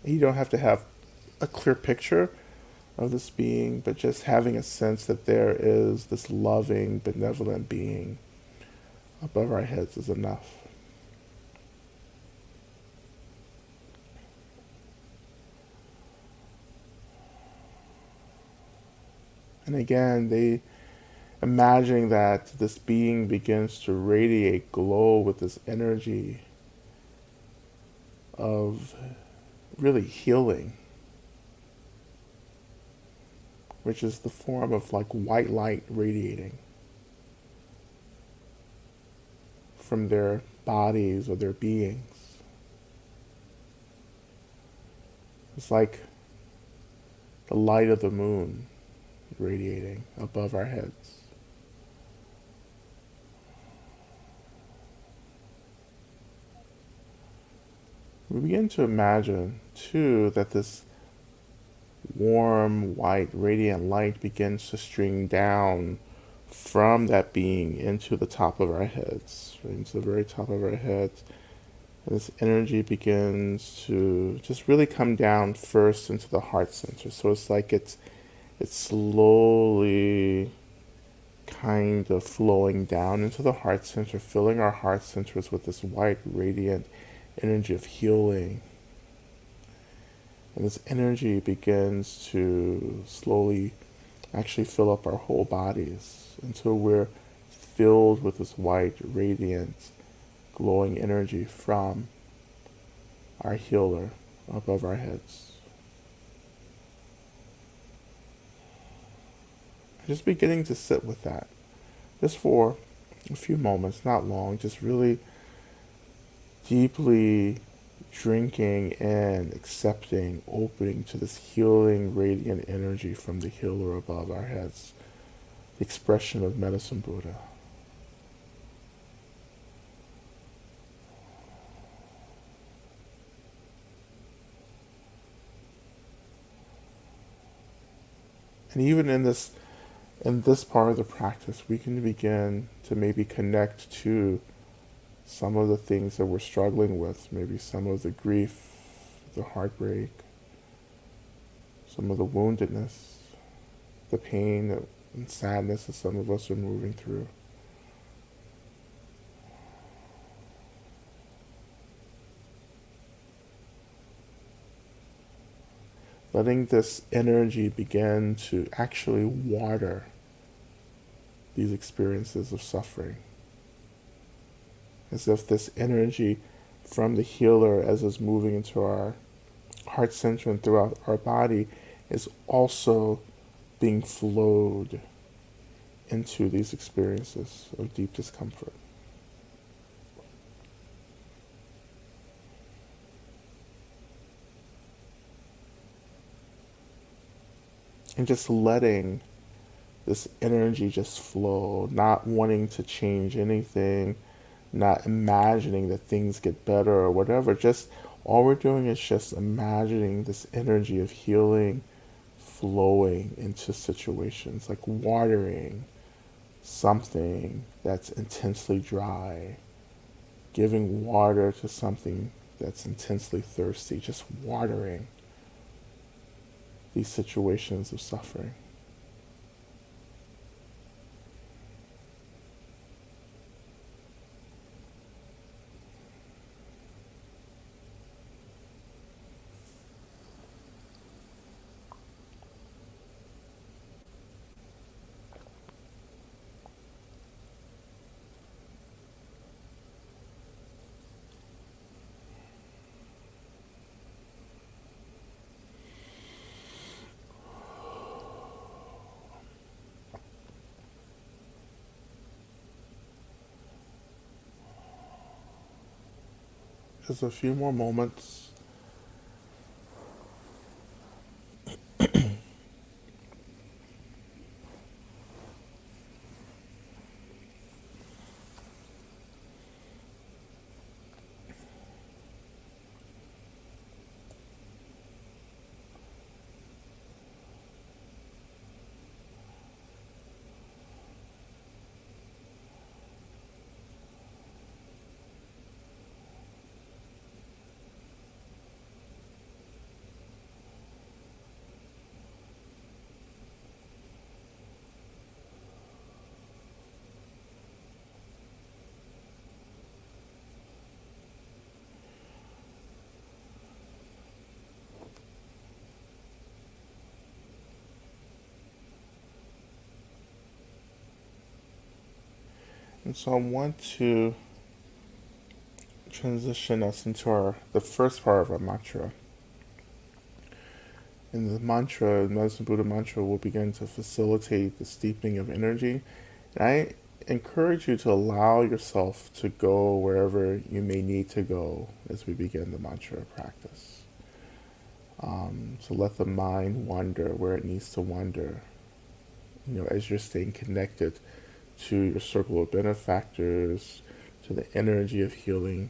And you don't have to have a clear picture of this being, but just having a sense that there is this loving, benevolent being above our heads is enough. And again, they imagining that this being begins to radiate, glow with this energy of really healing, which is the form of like white light radiating from their bodies or their beings. It's like the light of the moon radiating above our heads. We begin to imagine, too, that this warm, white, radiant light begins to stream down from that being into the top of our heads, right, into the very top of our heads. And this energy begins to just really come down first into the heart center. So it's like it's slowly kind of flowing down into the heart center, filling our heart centers with this white, radiant energy of healing. And this energy begins to slowly actually fill up our whole bodies until we're filled with this white, radiant, glowing energy from our healer above our heads. Just beginning to sit with that, just for a few moments, not long, just really deeply drinking and accepting, opening to this healing, radiant energy from the healer above our heads, the expression of Medicine Buddha. And even in this part of the practice, we can begin to maybe connect to some of the things that we're struggling with, maybe some of the grief, the heartbreak, some of the woundedness, the pain and sadness that some of us are moving through. Letting this energy begin to actually water these experiences of suffering. As if this energy from the healer, as it's moving into our heart center and throughout our body, is also being flowed into these experiences of deep discomfort. And just letting this energy just flow, not wanting to change anything, not imagining that things get better or whatever. Just all we're doing is just imagining this energy of healing flowing into situations, like watering something that's intensely dry, giving water to something that's intensely thirsty, just watering these situations of suffering. Just a few more moments. And so I want to transition us into the first part of our mantra. In the mantra, Medicine Buddha mantra, will begin to facilitate the steeping of energy. And I encourage you to allow yourself to go wherever you may need to go as we begin the mantra practice. So let the mind wander where it needs to wander, as you're staying connected to your circle of benefactors, to the energy of healing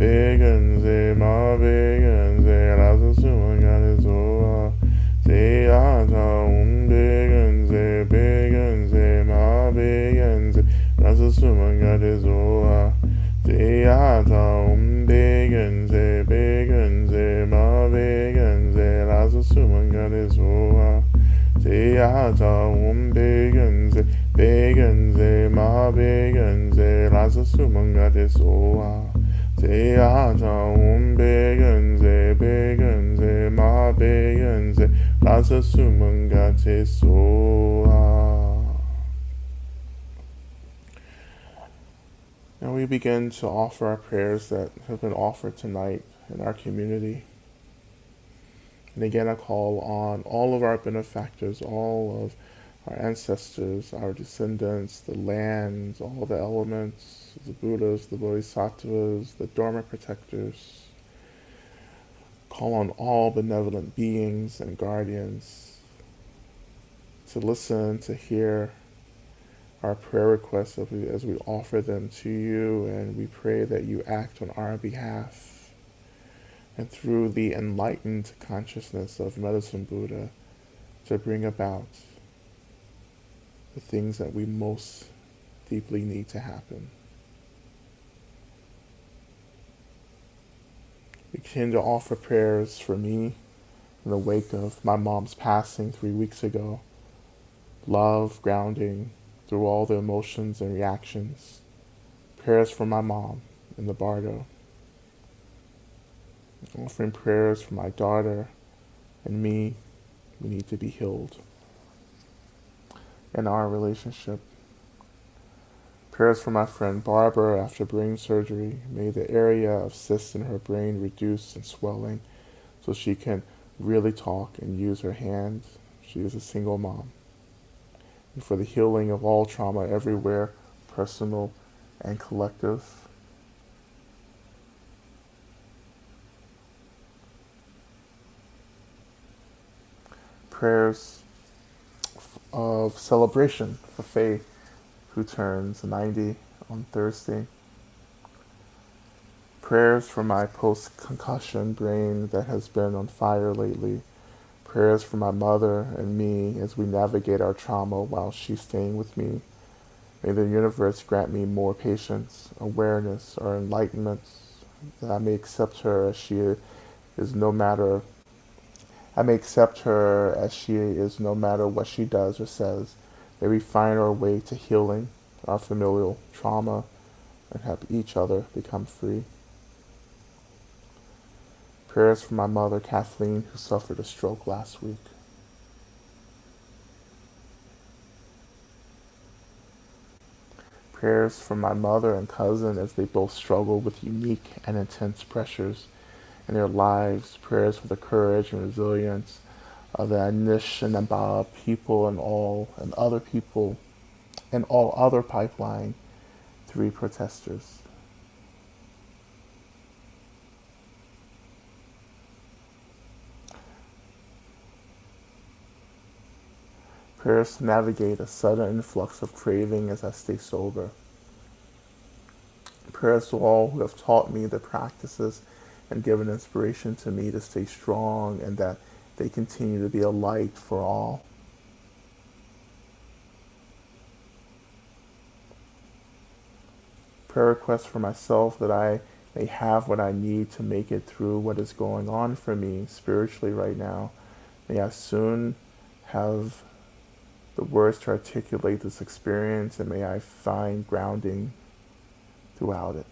Begenze, ma begenze, lass es umgehen so. Theater begenze, begenze, ma begenze, lass es umgehen so. Theater begenze, begenze, ma begenze, lass es umgehen so. Theater begenze, begenze, ma begenze, lass es umgehen so. Theater begenze, begenze, ma begenze, lass es umgehen so. Now we begin to offer our prayers that have been offered tonight in our community. And again, I call on all of our benefactors, all of our ancestors, our descendants, the lands, all the elements, the Buddhas, the Bodhisattvas, the Dharma protectors. Call on all benevolent beings and guardians to listen, to hear our prayer requests as we offer them to you, and we pray that you act on our behalf. And through the enlightened consciousness of Medicine Buddha, to bring about the things that we most deeply need to happen. We continue to offer prayers for me in the wake of my mom's passing 3 weeks ago. Love, grounding through all the emotions and reactions. Prayers for my mom in the bardo. Offering prayers for my daughter and me. We need to be healed in our relationship. Prayers for my friend Barbara after brain surgery. May the area of cysts in her brain reduce and swelling so she can really talk and use her hands. She is a single mom. And for the healing of all trauma everywhere, personal and collective. Prayers of celebration for Faye, who turns 90 on Thursday. Prayers for my post-concussion brain that has been on fire lately. Prayers for my mother and me as we navigate our trauma while she's staying with me. May the universe grant me more patience, awareness, or enlightenment, that I may accept her as she is no matter I may accept her as she is no matter what she does or says. May we find our way to healing our familial trauma and help each other become free. Prayers for my mother, Kathleen, who suffered a stroke last week. Prayers for my mother and cousin as they both struggle with unique and intense pressures in their lives. Prayers for the courage and resilience of the Anishinaabe people and all other Pipeline 3 protesters. Prayers to navigate a sudden influx of craving as I stay sober. Prayers to all who have taught me the practices and given inspiration to me to stay strong, and that they continue to be a light for all. Prayer requests for myself that I may have what I need to make it through what is going on for me spiritually right now. May I soon have the words to articulate this experience, and may I find grounding throughout it.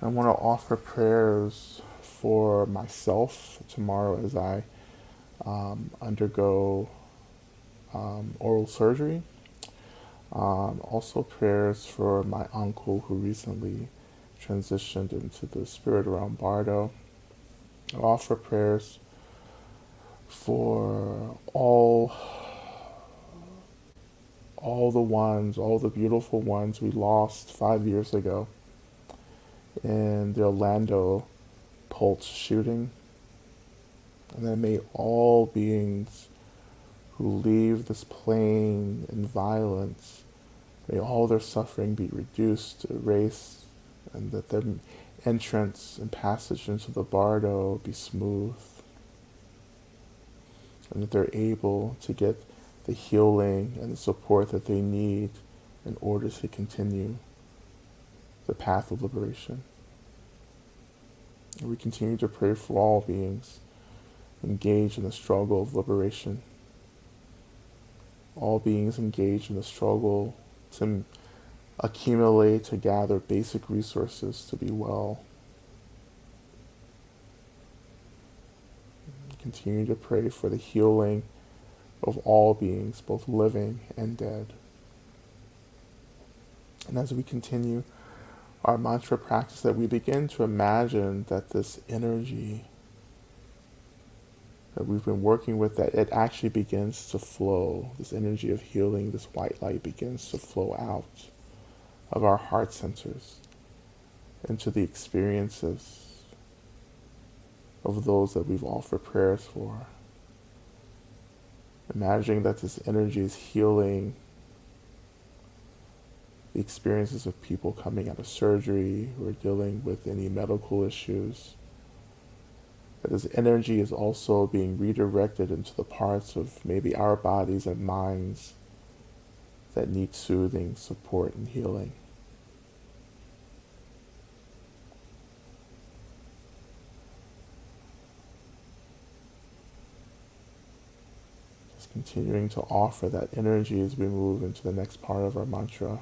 I want to offer prayers for myself tomorrow as I undergo oral surgery. Also prayers for my uncle who recently transitioned into the spirit realm bardo. I offer prayers for all the beautiful ones we lost 5 years ago in the Orlando Pulse shooting. And that may all beings who leave this plane in violence, may all their suffering be reduced, erased, and that their entrance and passage into the bardo be smooth, and that they're able to get the healing and the support that they need in order to continue the path of liberation. And we continue to pray for all beings engaged in the struggle of liberation, all beings engaged in the struggle to accumulate, to gather basic resources to be well. Continue to pray for the healing of all beings, both living and dead. And as we continue our mantra practice, that we begin to imagine that this energy that we've been working with, that it actually begins to flow. This energy of healing, this white light begins to flow out of our heart centers into the experiences of those that we've offered prayers for. Imagining that this energy is healing the experiences of people coming out of surgery who are dealing with any medical issues. That this energy is also being redirected into the parts of maybe our bodies and minds that need soothing, support, and healing. Just continuing to offer that energy as we move into the next part of our mantra.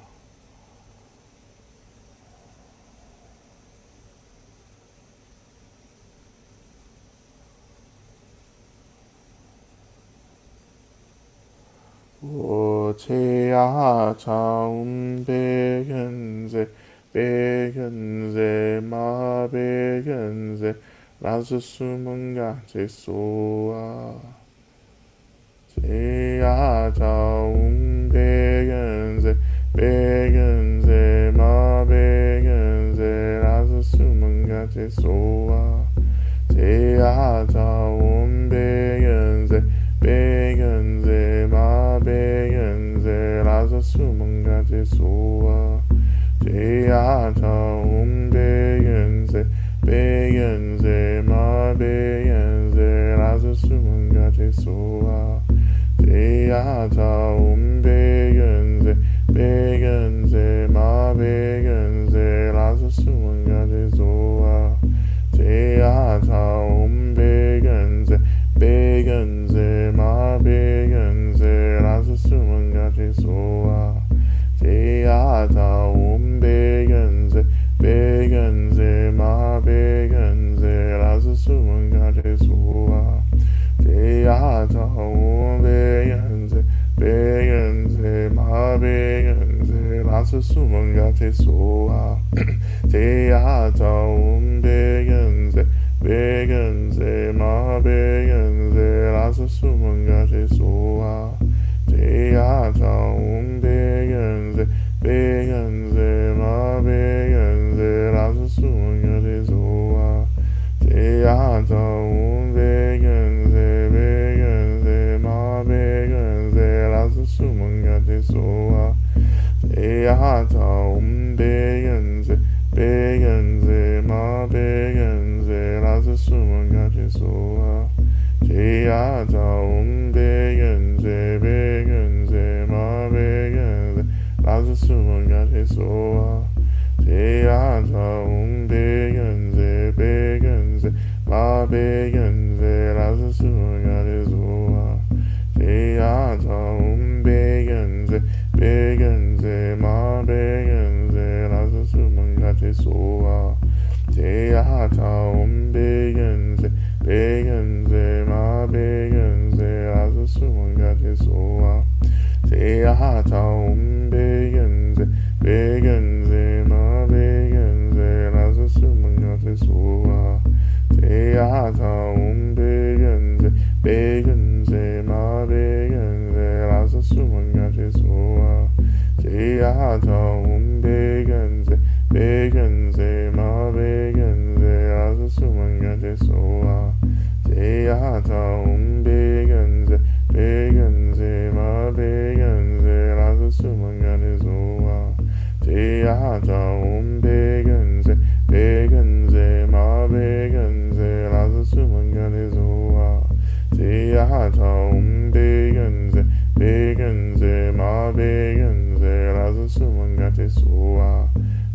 오체야 차움 백연세 백연세 마백연세 라스수문가 제소아 제야 차움 백연세 백연세 마백연세 라스수문가 제소아 제야 차움 백연세 백연세 마백연세 라사수문가 제소아 제야 차움 백연세 백연세 마백연세 라사수문가 제소아 제야 차움 백연세 백연세 마백연세 라사수문가 제소아 제야 차움 백연세 백연세 마백연세 라스수문가 제소아 제야 차움 백연세 백연세 마백연세 라스수문가 제소아 제야 차움 백연세 백연세 마백연세 라스수문가 제소아 제야 차움 백연세 백연세 마백연세 라스수문가 제소아 제야 차움 백연세 백연세 마백연세 라스수문가 제소아 제야 차움 백연세 백연세 마백연세 라스수문가 제소아 제야 차움 백연세 백연세 마백연세 라스수문가 제소아 제야 차움 백연세 백연세 마백연세 라스수문가 제소아 제야 차움 백연세 백연세 마백연세 라스수문가 제소아 제야 차움 백연세 백연세 마백연세 라스수문가 제소아 제야 차움 백연세 백연세 마백연세 라스수문가 제소아 제야 차움 백연세 백연세 마백연세 라스수문가 제소아 제야 차움 백연세 백연세 마백연세 라스수문가 제소아 제야 차움 백연세 백연세 마백연세 라스수문가 제소아 제야 차움 백연세 백연세 hata begenze, begenze, ma begenze, lazo sumangate sua.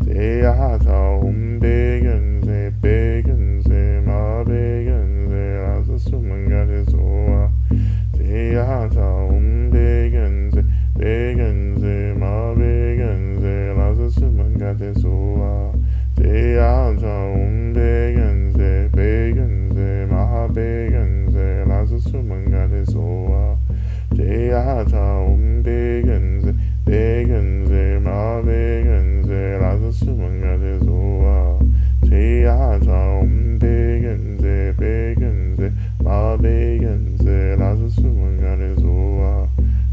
Te hata begenze, begenze, ma begenze, lazo sumangate sua. Te hata begenze, begenze, ma begenze, lazo sumangate sua. Te hata begenze, begenze, ma begenze, lazo sumangate sua. Te hata begenze, begenze, ma begenze, lazo sumangate sua. Te hata begenze, begenze, ma begenze, lazo sumangate sua.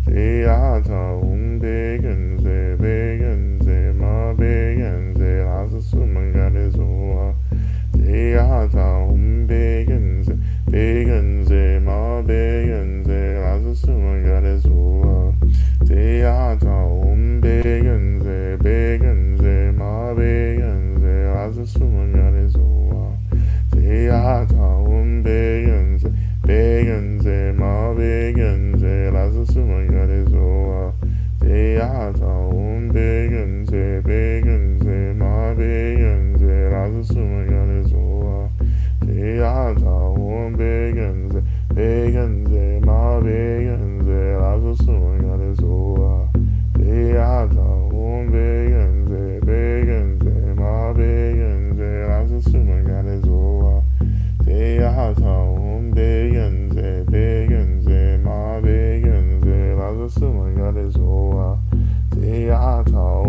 Te hata begenze, begenze, ma begenze, lazo sumangate sua. Te hata begenze, begenze, ma begenze, lazo sumangate sua. Te hata begenze, begenze, ma begenze, lazo sumangate sua. Te hata begenze, begenze, ma begenze, lazo sumangate sua. Te hata begenze, begenze, ma begenze, lazo sumangate sua. Te hata begenze, begenze, ma begenze, lazo sumangate sua. Te hata begenze, begenze, ma begenze, lazo sumangate sua. Te hata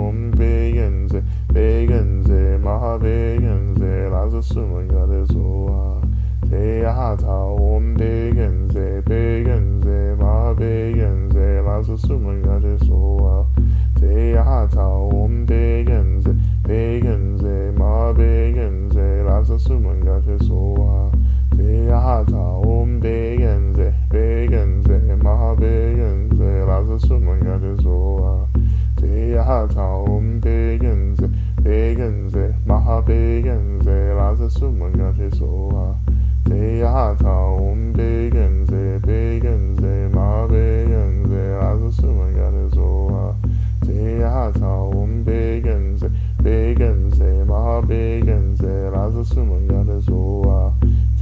begenze, begenze, ma begenze, lazo sumangate sua. Te hata begenze, begenze, ma begenze, lazo sumangate sua. Te hata begenze, begenze, ma begenze, lazo sumangate sua. Te hata begenze, begenze, ma begenze, lazo sumangate sua. Te hata begenze, begenze, ma begenze, lazo sumangate sua. Te hata begenze, begenze, ma begenze, lazo sumangate sua. Te hata begenze, begenze, ma begenze, lazo sumangate sua. Te hata begenze, begenze, ma begenze, lazo sumangate sua.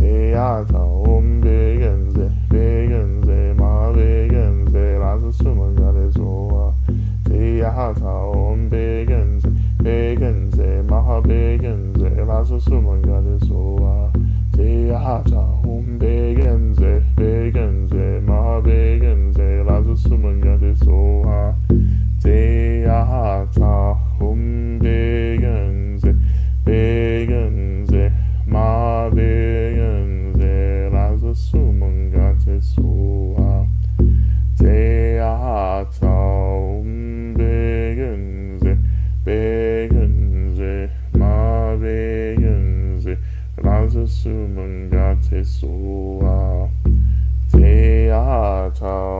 Te hata begenze, begenze, ma begenze, lazo sumangate sua. Te hata begenze, begenze, ma begenze, lazo sumangate sua. Te hata begenze, begenze, ma begenze, lazo sumangate sua. Te hata begenze, begenze, ma begenze, lazo sumangate sua. Te hata begenze, begenze, ma begenze, lazo sumangate sua. Te hata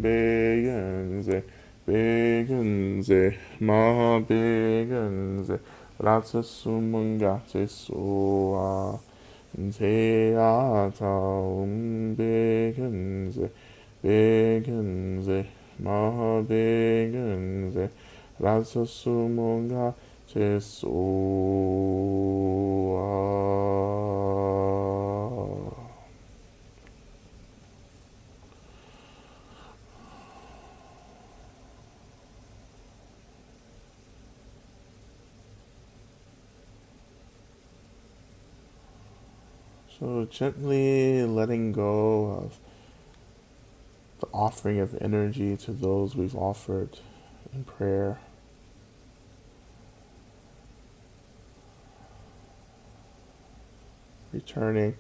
begenze, begenze, ma begenze, lazo sumangate sua. Te hata begenze, begenze, ma begenze, lazo sumangate sua. So gently letting go of the offering of energy to those we've offered in prayer. Returning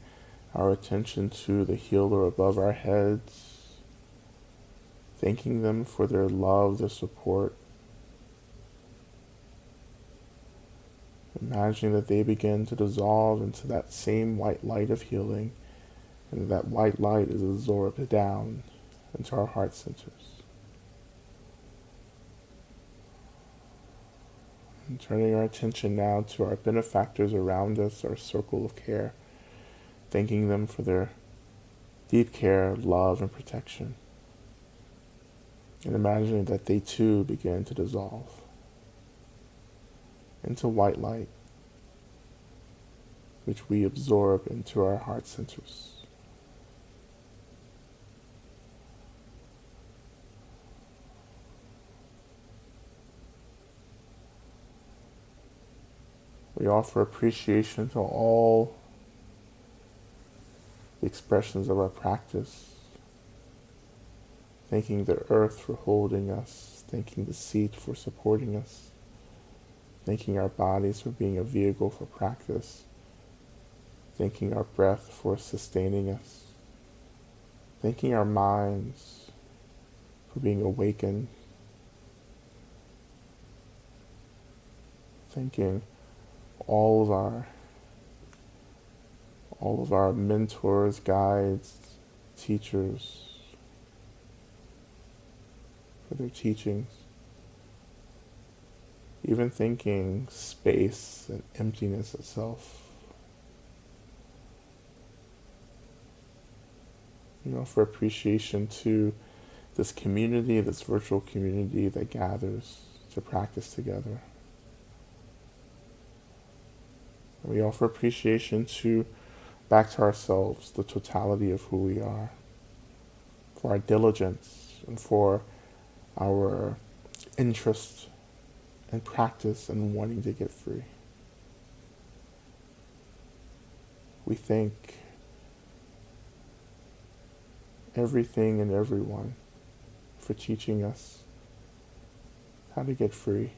our attention to the healer above our heads, thanking them for their love, their support. Imagining that they begin to dissolve into that same white light of healing, and that white light is absorbed down into our heart centers. And turning our attention now to our benefactors around us, our circle of care, thanking them for their deep care, love, and protection. And imagining that they too begin to dissolve into white light, which we absorb into our heart centers. We offer appreciation to all the expressions of our practice, thanking the earth for holding us, thanking the seat for supporting us, thanking our bodies for being a vehicle for practice, thanking our breath for sustaining us, thanking our minds for being awakened, thanking all of our mentors, guides, teachers for their teachings, even thinking space and emptiness itself. For appreciation to this community, this virtual community that gathers to practice together. And we offer appreciation back to ourselves, the totality of who we are, for our diligence and for our interest and practice and wanting to get free. We thank everything and everyone for teaching us how to get free.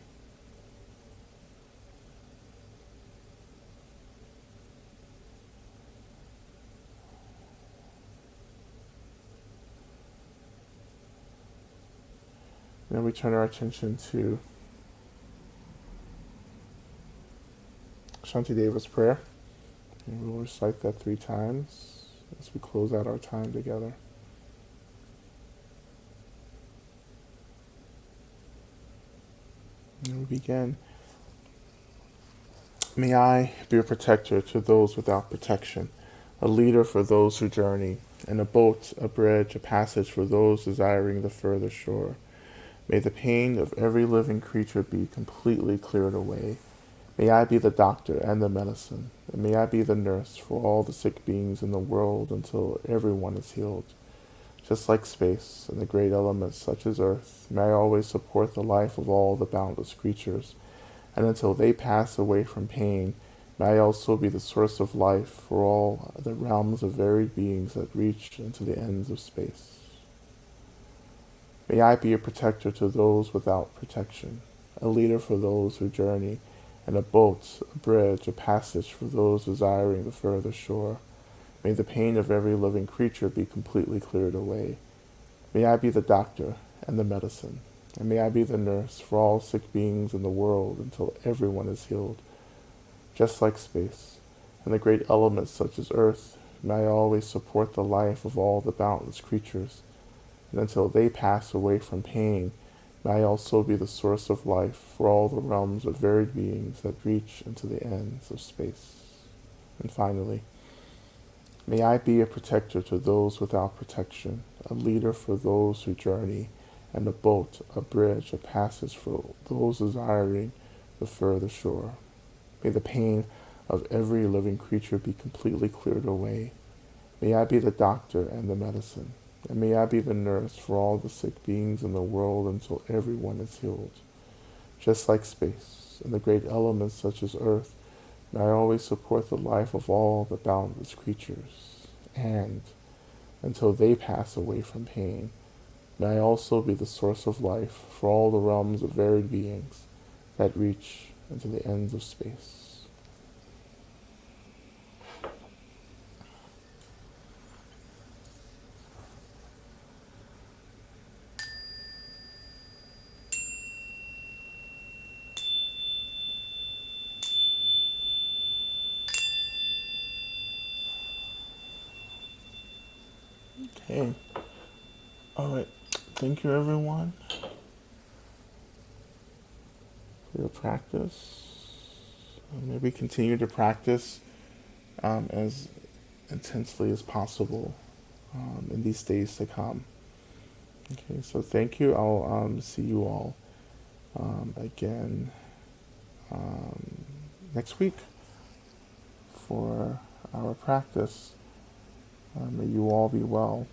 Then we turn our attention to Shantideva's prayer, and we'll recite that 3 times as we close out our time together. And we begin. May I be a protector to those without protection, a leader for those who journey, and a boat, a bridge, a passage for those desiring the further shore. May the pain of every living creature be completely cleared away. May I be the doctor and the medicine, and may I be the nurse for all the sick beings in the world until everyone is healed. Just like space and the great elements such as earth, may I always support the life of all the boundless creatures, and until they pass away from pain, may I also be the source of life for all the realms of varied beings that reach into the ends of space. May I be a protector to those without protection, a leader for those who journey, and a boat, a bridge, a passage for those desiring the further shore. May the pain of every living creature be completely cleared away. May I be the doctor and the medicine, and may I be the nurse for all sick beings in the world until everyone is healed. Just like space, and the great elements such as earth, may I always support the life of all the boundless creatures, and until they pass away from pain, may I also be the source of life for all the realms of varied beings that reach into the ends of space. And finally, may I be a protector to those without protection, a leader for those who journey, and a boat, a bridge, a passage for those desiring the further shore. May the pain of every living creature be completely cleared away. May I be the doctor and the medicine, and may I be the nurse for all the sick beings in the world until everyone is healed. Just like space and the great elements such as earth, may I always support the life of all the boundless creatures, and until they pass away from pain, may I also be the source of life for all the realms of varied beings that reach into the ends of space. Okay. All right. Thank you, everyone, for your practice. Maybe continue to practice as intensely as possible in these days to come. Okay, so thank you. I'll see you all again next week for our practice. May you all be well.